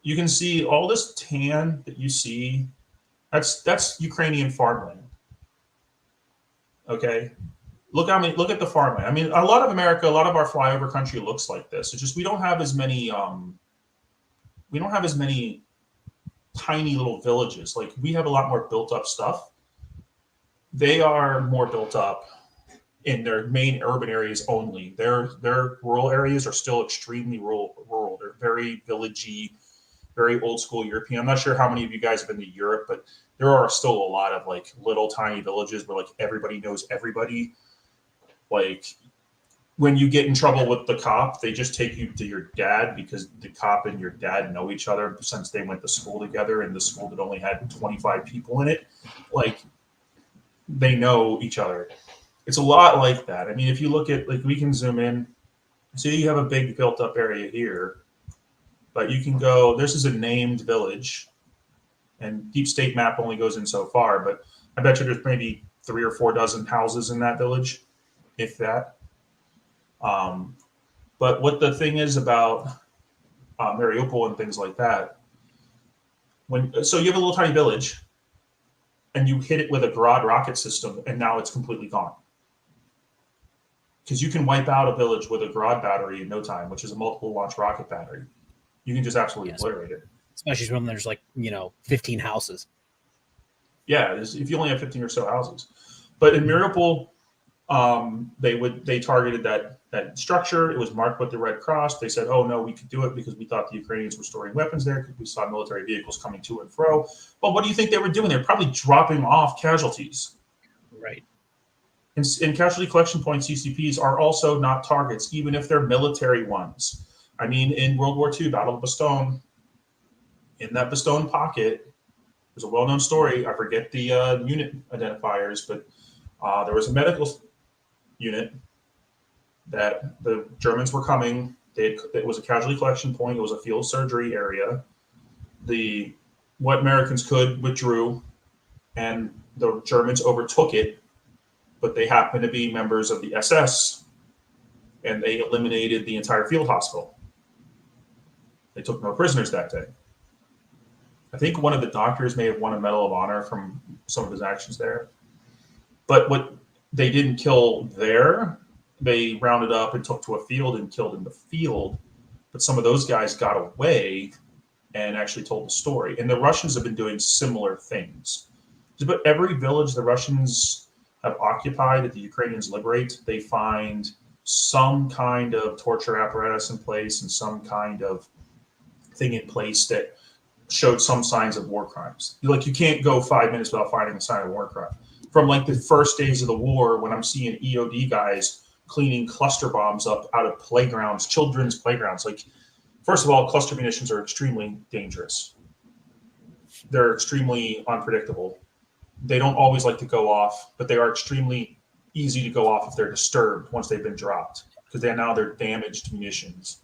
Speaker 1: You can see all this tan that you see. That's Ukrainian farmland. Okay, look at the farmland. I mean, a lot of America, a lot of our flyover country looks like this. It's just we don't have as many. We don't have as many tiny little villages. Like, we have a lot more built up stuff. They are more built up in their main urban areas only. Their rural areas are still extremely rural. They're very villagey, very old school European. I'm not sure how many of you guys have been to Europe, but there are still a lot of, like, little tiny villages where, like, everybody knows everybody. Like, when you get in trouble with the cop, they just take you to your dad because the cop and your dad know each other since they went to school together, and the school that only had 25 people in it. Like, they know each other. It's a lot like that. I mean, if you look at, like, we can zoom in. So you have a big built up area here, but you can go, this is a named village, and Deep State Map only goes in so far, but I bet you there's maybe 3 or 4 dozen houses in that village, if that. But what the thing is about Mariupol and things like that, so you have a little tiny village, and you hit it with a Grad rocket system, and now it's completely gone. Because you can wipe out a village with a Grad battery in no time, which is a multiple launch rocket battery. You can just absolutely obliterate it.
Speaker 5: Especially when there's, like, 15 houses.
Speaker 1: Yeah, if you only have 15 or so houses. But in Mariupol, they targeted that structure. It was marked with the Red Cross. They said, oh, no, we could do it because we thought the Ukrainians were storing weapons there because we saw military vehicles coming to and fro. But what do you think they were doing? They were probably dropping off casualties.
Speaker 5: Right.
Speaker 1: And casualty collection point CCPs are also not targets, even if they're military ones. I mean, in World War II, Battle of Bastogne, in that Bastogne pocket, there's a well-known story. I forget the unit identifiers, but there was a medical unit that the Germans were coming. It was a casualty collection point. It was a field surgery area. What Americans could withdrew, and the Germans overtook it, but they happened to be members of the SS, and they eliminated the entire field hospital. They took no prisoners that day. I think one of the doctors may have won a Medal of Honor from some of his actions there. But what they didn't kill there, they rounded up and took to a field and killed in the field. But some of those guys got away and actually told the story. And the Russians have been doing similar things. But every village the Russians have occupied that the Ukrainians liberate, they find some kind of torture apparatus in place and some kind of thing in place that showed some signs of war crimes. Like, you can't go 5 minutes without finding a sign of war crime. From, like, the first days of the war, when I'm seeing EOD guys cleaning cluster bombs up out of playgrounds, children's playgrounds. Like, first of all, cluster munitions are extremely dangerous. They're extremely unpredictable. They don't always like to go off, but they are extremely easy to go off if they're disturbed once they've been dropped, because they're damaged munitions.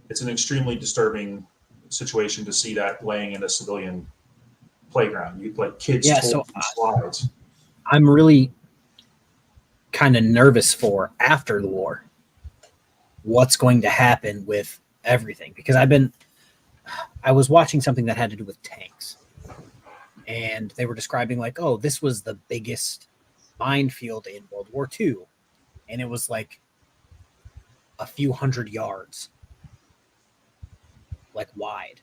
Speaker 1: It's an extremely disturbing situation to see that laying in a civilian playground. You, like, kids slides.
Speaker 5: I'm really kind of nervous for after the war what's going to happen with everything, because I was watching something that had to do with tanks, and they were describing, like, oh, this was the biggest minefield in World War II, and it was like a few hundred yards, like, wide.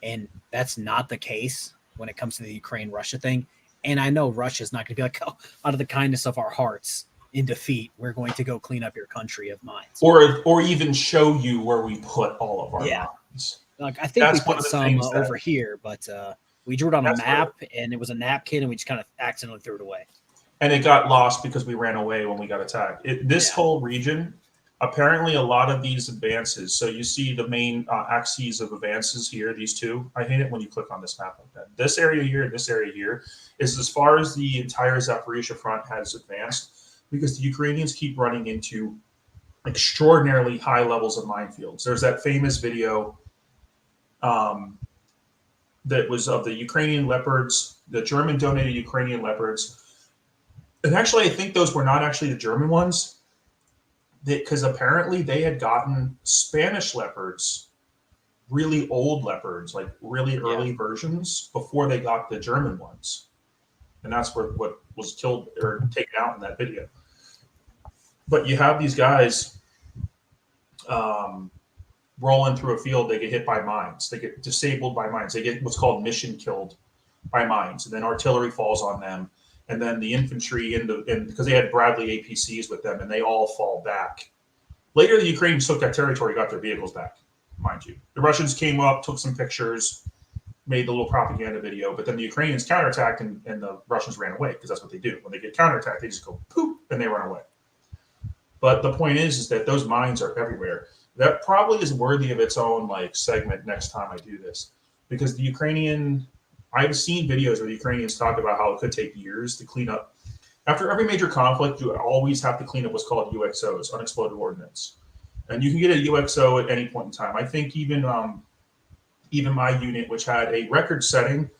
Speaker 5: And that's not the case when it comes to the Ukraine-Russia thing. And I know Russia's not going to be like, oh, out of the kindness of our hearts, in defeat, we're going to go clean up your country of mines,
Speaker 1: or even show you where we put all of our mines.
Speaker 5: Like I think
Speaker 1: That's
Speaker 5: we put some over here, but we drew it on a map, and it was a napkin, and we just kind of accidentally threw it away.
Speaker 1: And it got lost because we ran away when we got attacked. This whole region, apparently, a lot of these advances. So you see the main axes of advances here. These two. I hate it when you click on this map like that. This area here and this area here is as far as the entire Zaporizhia front has advanced, because the Ukrainians keep running into extraordinarily high levels of minefields. There's that famous video that was of the Ukrainian Leopards, the German donated Ukrainian Leopards. And actually, I think those were not actually the German ones, because apparently they had gotten Spanish Leopards, really old Leopards, like really early versions, before they got the German ones. And that's what was killed or taken out in that video. But you have these guys rolling through a field. They get hit by mines. They get disabled by mines. They get what's called mission killed by mines. And then artillery falls on them. And then the infantry, because they had Bradley APCs with them, and they all fall back. Later, the Ukrainians took that territory, got their vehicles back, mind you. The Russians came up, took some pictures, made the little propaganda video, but then the Ukrainians counterattacked, and the Russians ran away, because that's what they do. When they get counterattacked, they just go poof, and they run away. But the point is that those mines are everywhere. That probably is worthy of its own segment next time I do this, because the Ukrainian, I've seen videos where the Ukrainians talk about how it could take years to clean up. After every major conflict, you always have to clean up what's called UXOs, unexploded ordnance, and you can get a UXO at any point in time. I think even my unit, which had a record-setting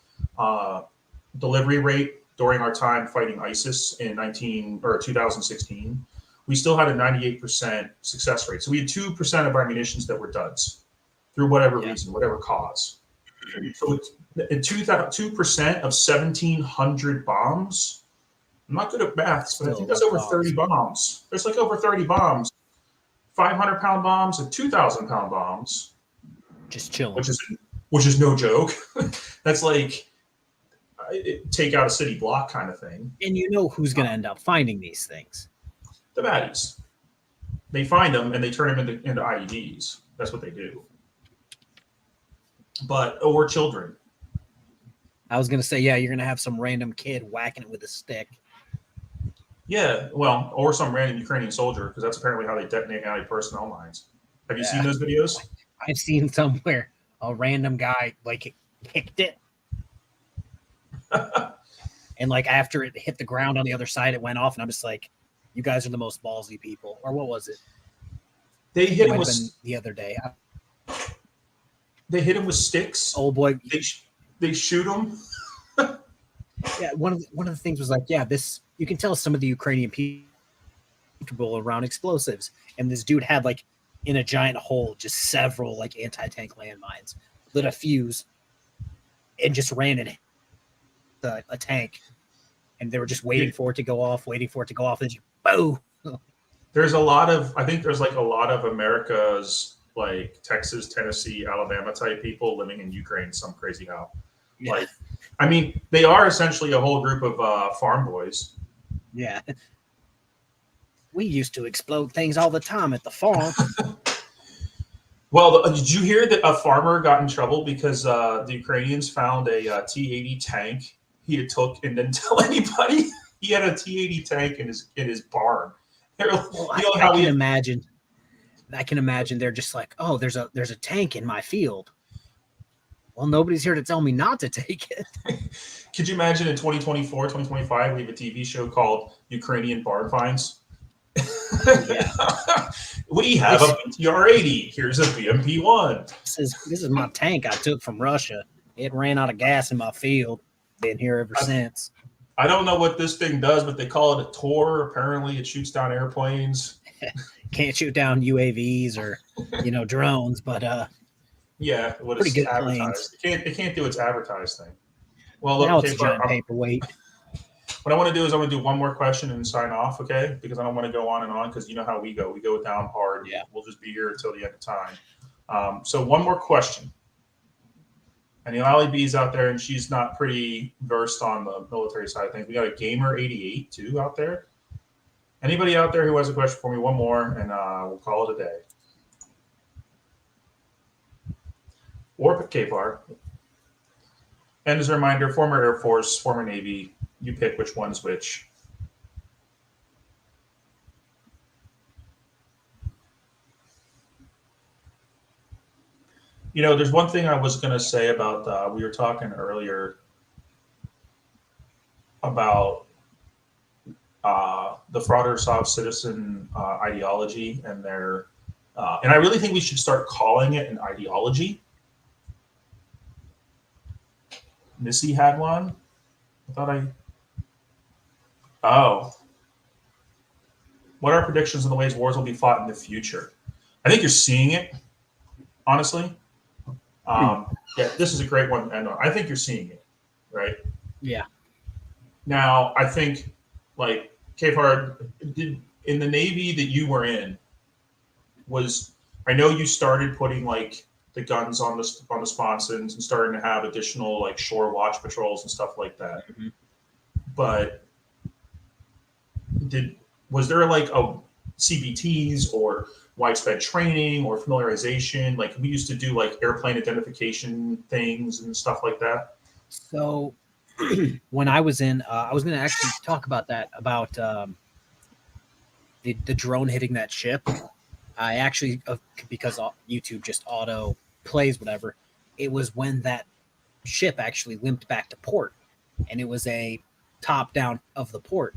Speaker 1: delivery rate during our time fighting ISIS in 2016. We still had a 98% success rate. So we had 2% of our munitions that were duds through whatever reason, whatever cause. So it's 2% of 1,700 bombs. I'm not good at maths, but I think that's over 30 bombs. There's over 30 bombs, 500-pound bombs and 2,000-pound bombs.
Speaker 5: Just chilling.
Speaker 1: Which is no joke. That's take out a city block kind of thing.
Speaker 5: And you know who's going to end up finding these things?
Speaker 1: The baddies. They find them and they turn them into IEDs. That's what they do. Or children.
Speaker 5: I was going to say, you're going to have some random kid whacking it with a stick.
Speaker 1: Yeah, well, or some random Ukrainian soldier, because that's apparently how they detonate anti-personnel mines. Have you seen those videos?
Speaker 5: I've seen somewhere a random guy kicked it. And after it hit the ground on the other side, it went off, and I'm just like, you guys are the most ballsy people. Or what was it?
Speaker 1: They hit him with
Speaker 5: the other day.
Speaker 1: They hit him with sticks.
Speaker 5: Oh boy,
Speaker 1: they shoot him.
Speaker 5: Yeah, one of the things was this. You can tell some of the Ukrainian people around explosives, and this dude had in a giant hole just several anti-tank landmines, lit a fuse, and just ran in a tank, and they were just waiting for it to go off, and then just boom.
Speaker 1: There's a lot of America's Texas, Tennessee, Alabama type people living in Ukraine, some crazy how.
Speaker 5: Yeah.
Speaker 1: They are essentially a whole group of farm boys.
Speaker 5: Yeah. We used to explode things all the time at the farm.
Speaker 1: Well, did you hear that a farmer got in trouble because the Ukrainians found a T-80 tank he had took and didn't tell anybody? He had a T-80 tank in his barn.
Speaker 5: I can imagine. I can imagine they're just like, oh, there's a tank in my field. Well, nobody's here to tell me not to take it.
Speaker 1: Could you imagine in 2024, 2025, we have a TV show called Ukrainian Barn Finds?
Speaker 5: Yeah.
Speaker 1: We have a BTR-80. Here's a BMP-1.
Speaker 5: This is my tank I took from Russia. It ran out of gas in my field. Been here ever since.
Speaker 1: I don't know what this thing does, but they call it a Tor. Apparently, it shoots down airplanes.
Speaker 5: Can't shoot down UAVs or drones, but
Speaker 1: yeah, what
Speaker 5: pretty
Speaker 1: it's
Speaker 5: good
Speaker 1: advertised.
Speaker 5: planes.
Speaker 1: It can't do its advertised thing. Well, look,
Speaker 5: now it's a giant paperweight.
Speaker 1: What I want to do is I want to do one more question and sign off, okay? Because I don't want to go on and on, because you know how we go. We go down hard.
Speaker 5: Yeah.
Speaker 1: We'll just be here until the end of time. So one more question. And the Ally B's out there, and she's not pretty versed on the military side of things. We got a Gamer 88 too out there. Anybody out there who has a question for me? One more, and we'll call it a day. Or KFAR. And as a reminder, former Air Force, former Navy, you pick which one's which. You know, there's one thing I was going to say about, we were talking earlier about the Frauditors citizen ideology and their, and I really think we should start calling it an ideology. Missy had one. I thought oh. What are predictions on the ways wars will be fought in the future? I think you're seeing it, honestly. Yeah, this is a great one. And I think you're seeing it, right?
Speaker 5: Yeah.
Speaker 1: Now, I think, like, KFAR, in the Navy that you were in, I know you started putting, like, the guns on the sponsons and starting to have additional, like, shore watch patrols and stuff like that. Mm-hmm. But was there, like, a CBTs or widespread training or familiarization? Like, we used to do, like, airplane identification things and stuff like that.
Speaker 5: So when I was in, I was going to actually talk about that, about the drone hitting that ship. I actually, because YouTube just auto plays whatever, it was when that ship actually limped back to port, and it was a top down of the port.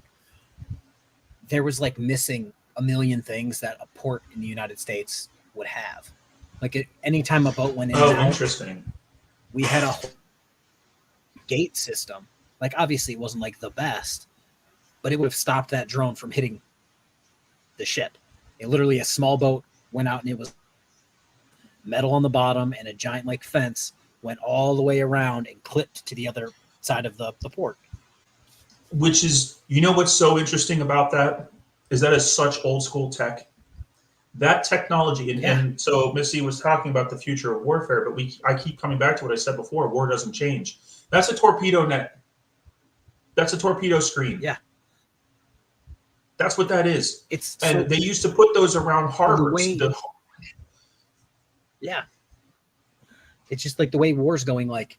Speaker 5: There was, like, missing a million things that a port in the United States would have. Like, anytime a boat went in,
Speaker 1: interesting.
Speaker 5: We had a gate system. Like, obviously it wasn't, like, the best, but it would have stopped that drone from hitting the ship. Literally, a small boat went out, and it was metal on the bottom, and a giant, like, fence went all the way around and clipped to the other side of the port.
Speaker 1: Which is, you know what's so interesting about that is that is such old school tech. That technology, and so Missy was talking about the future of warfare, but I keep coming back to what I said before: war doesn't change. That's a torpedo net. That's a torpedo screen.
Speaker 5: Yeah.
Speaker 1: That's what that is.
Speaker 5: And
Speaker 1: they used to put those around harbors.
Speaker 5: Yeah. It's just like the way war's going, like,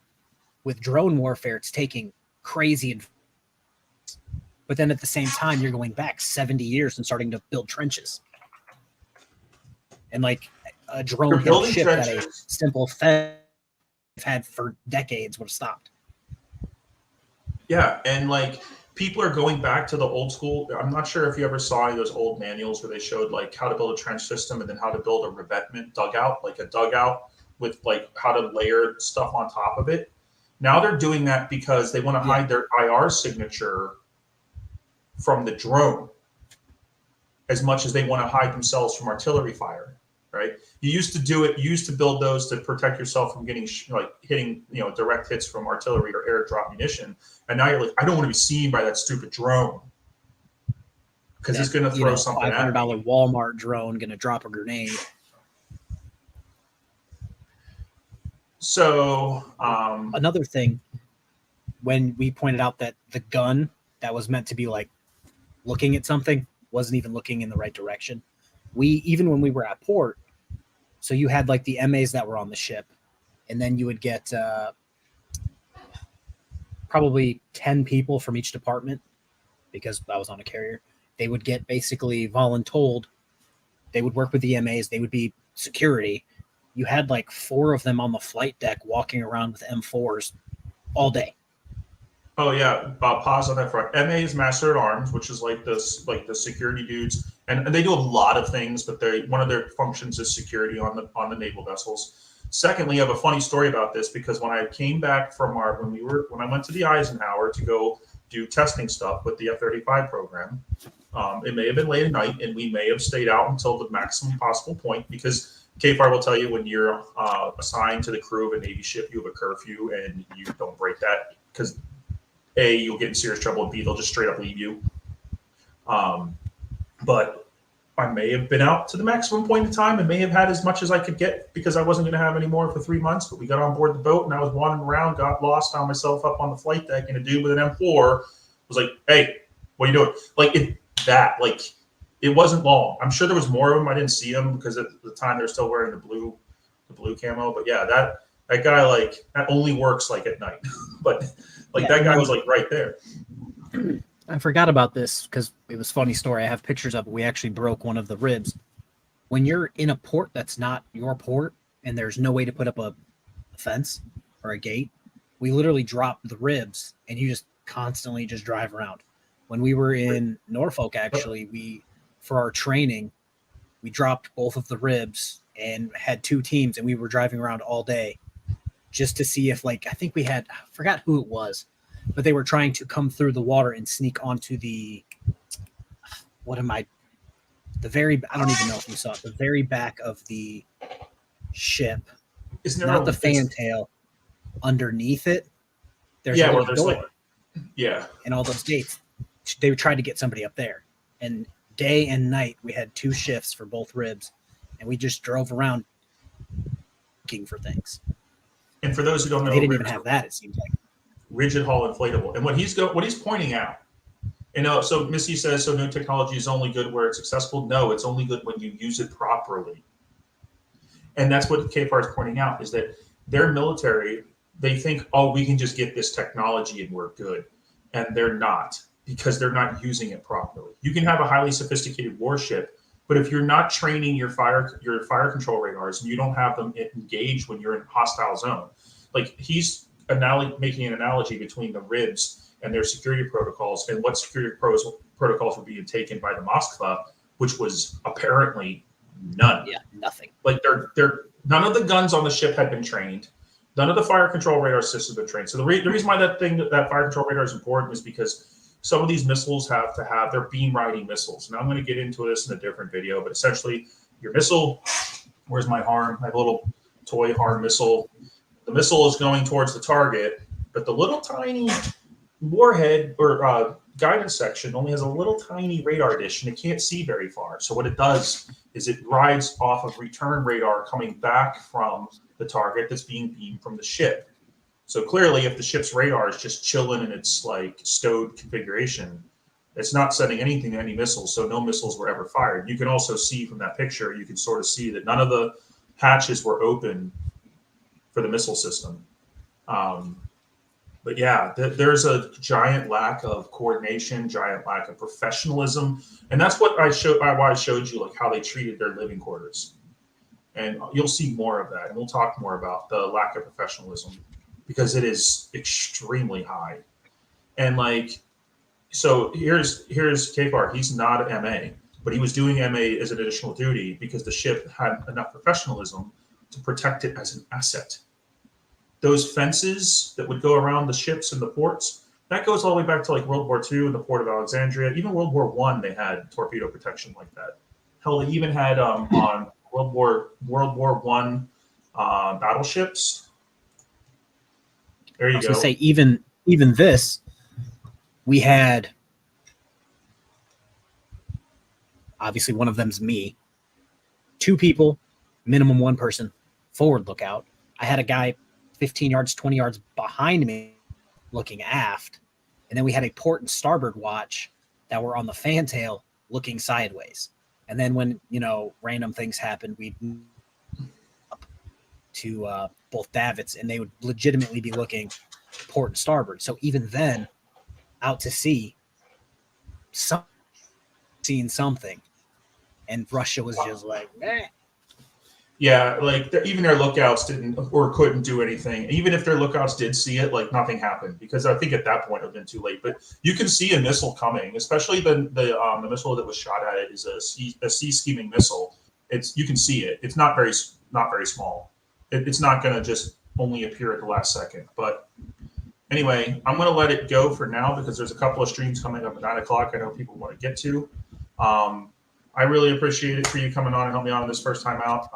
Speaker 5: with drone warfare, it's taking crazy. But then at the same time, you're going back 70 years and starting to build trenches. And, like, a drone hit ship that a simple Fed had for decades would have stopped.
Speaker 1: Yeah, and, like, people are going back to the old school. I'm not sure if you ever saw those old manuals where they showed, like, how to build a trench system and then how to build a revetment dugout, like a dugout with, like, how to layer stuff on top of it. Now they're doing that because they want to hide their IR signature from the drone as much as they want to hide themselves from artillery fire, right? You used to do it. You used to build those to protect yourself from getting, like, hitting, direct hits from artillery or airdrop munition. And now you're like, I don't want to be seen by that stupid drone because it's going to throw something at me.
Speaker 5: $500 Walmart drone going to drop a grenade.
Speaker 1: So
Speaker 5: another thing, when we pointed out that the gun that was meant to be, like, looking at something wasn't even looking in the right direction. Even when we were at port, so you had, like, the MAs that were on the ship, and then you would get probably 10 people from each department, because I was on a carrier. They would get basically voluntold. They would work with the MAs. They would be security. You had, like, 4 of them on the flight deck walking around with M4s all day.
Speaker 1: Oh yeah, pause on that front. MA is Master at Arms, which is like this, like the security dudes, and they do a lot of things, but one of their functions is security on the naval vessels. Secondly, I have a funny story about this because when I came back from when I went to the Eisenhower to go do testing stuff with the F-35 program, it may have been late at night, and we may have stayed out until the maximum possible point because KFAR will tell you when you're assigned to the crew of a Navy ship, you have a curfew, and you don't break that because A, you'll get in serious trouble, and B, they'll just straight up leave you. But I may have been out to the maximum point in time and may have had as much as I could get because I wasn't going to have any more for 3 months. But we got on board the boat and I was wandering around, got lost, found myself up on the flight deck, and a dude with an M4 was like, "Hey, what are you doing?" Like it wasn't long. I'm sure there was more of them. I didn't see them because at the time they're still wearing the blue camo. But yeah, that guy that only works at night. But that guy was right there.
Speaker 5: I forgot about this because it was a funny story. I have pictures of it. We actually broke one of the ribs. When you're in a port that's not your port and there's no way to put up a fence or a gate, we literally drop the ribs and you just constantly just drive around. When we were in Norfolk, actually, for our training, we dropped both of the ribs and had 2 teams, and we were driving around all day just to see if I think I forgot who it was, but they were trying to come through the water and sneak onto I don't even know if you saw it, the very back of the ship. Not the fantail. Underneath it, there's a little door. And all those gates. They tried to get somebody up there. And day and night, we had 2 shifts for both ribs, and we just drove around looking for things.
Speaker 1: And for those who don't know,
Speaker 5: they didn't even have that, it seems like.
Speaker 1: Rigid hull inflatable. And what he's pointing out, so Missy says, so new technology is only good where it's accessible. No, it's only good when you use it properly. And that's what KFAR is pointing out, is that their military, they think, oh, we can just get this technology and we're good. And they're not, because they're not using it properly. You can have a highly sophisticated warship, but if you're not training your fire control radars and you don't have them engaged when you're in a hostile zone, he's making an analogy between the ribs and their security protocols and what security protocols were being taken by the Moskva, which was apparently none.
Speaker 5: Yeah, nothing.
Speaker 1: None of the guns on the ship had been trained. None of the fire control radar systems have been trained. So the reason why that fire control radar is important is because some of these missiles have to have their beam riding missiles. Now I'm going to get into this in a different video, but essentially your missile, where's my harm? I have a little toy harm missile. The missile is going towards the target, but the little tiny warhead or guidance section only has a little tiny radar dish and it can't see very far. So what it does is it rides off of return radar coming back from the target that's being beamed from the ship. So clearly, if the ship's radar is just chilling in its stowed configuration, it's not sending anything to any missiles, so no missiles were ever fired. You can also see from that picture, you can sort of see that none of the hatches were open for the missile system. But yeah, there's a giant lack of coordination, giant lack of professionalism, and that's what why I showed you how they treated their living quarters. And you'll see more of that, and we'll talk more about the lack of professionalism, because it is extremely high. And so here's KFAR. He's not an MA, but he was doing MA as an additional duty because the ship had enough professionalism to protect it as an asset. Those fences that would go around the ships and the ports, that goes all the way back to World War II and the port of Alexandria. Even World War I, they had torpedo protection like that. Hell, they even had on World War I battleships. There you go.
Speaker 5: I was going to say, even this, we had, obviously one of them's me, 2 people, minimum 1 person, forward lookout. I had a guy 15 yards, 20 yards behind me looking aft. And then we had a port and starboard watch that were on the fantail looking sideways. And then when, random things happened, we'd up to both davits, and they would legitimately be looking port and starboard. So even then, out to sea, seeing something, and Russia was just eh.
Speaker 1: Yeah, even their lookouts didn't or couldn't do anything. Even if their lookouts did see it, nothing happened, because I think at that point it would have been too late. But you can see a missile coming, especially the missile that was shot at it is a sea scheming missile. You can see it. It's not very small. It's not going to just only appear at the last second. But anyway, I'm going to let it go for now because there's a couple of streams coming up at 9 o'clock. I know people want to get to. I really appreciate it for you coming on and helping me on this first time out.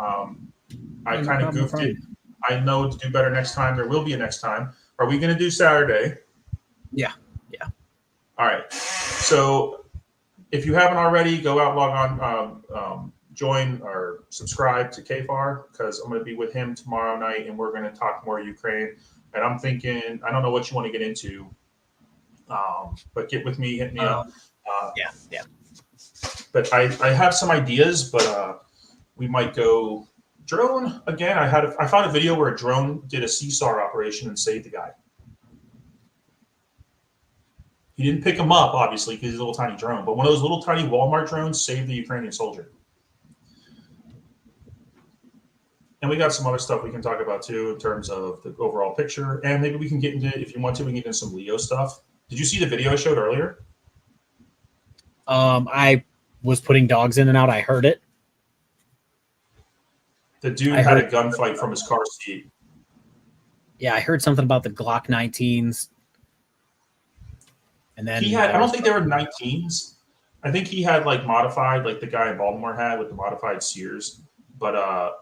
Speaker 1: I kind of goofed it. I know to do better next time. There will be a next time. Are we going to do Saturday?
Speaker 5: Yeah.
Speaker 1: All right. So if you haven't already, go out, log on, join or subscribe to KFAR, because I'm going to be with him tomorrow night, and we're going to talk more Ukraine. And I'm thinking, I don't know what you want to get into, but get with me, hit me up.
Speaker 5: Yeah.
Speaker 1: But I have some ideas, but we might go drone again. I found a video where a drone did a CSAR operation and saved the guy. He didn't pick him up, obviously, because he's a little tiny drone, but one of those little tiny Walmart drones saved the Ukrainian soldier. And we got some other stuff we can talk about too in terms of the overall picture. And maybe we can get into, if you want to, we can get into some Leo stuff. Did you see the video I showed earlier?
Speaker 5: I was putting dogs in and out. I heard it.
Speaker 1: The dude had a gunfight from his car seat.
Speaker 5: Yeah, I heard something about the Glock 19s. And then
Speaker 1: he had, I don't think they were 19s. I think he had like modified, like the guy in Baltimore had with the modified Sears. But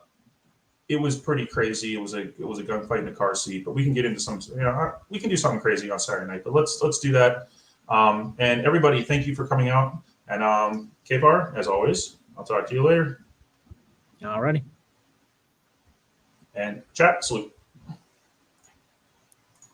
Speaker 1: it was pretty crazy. It was a gunfight in the car seat. But we can get into some, we can do something crazy on Saturday night. But let's do that. And everybody, thank you for coming out. And KFAR, as always, I'll talk to you later.
Speaker 5: Alrighty.
Speaker 1: And chat, salute.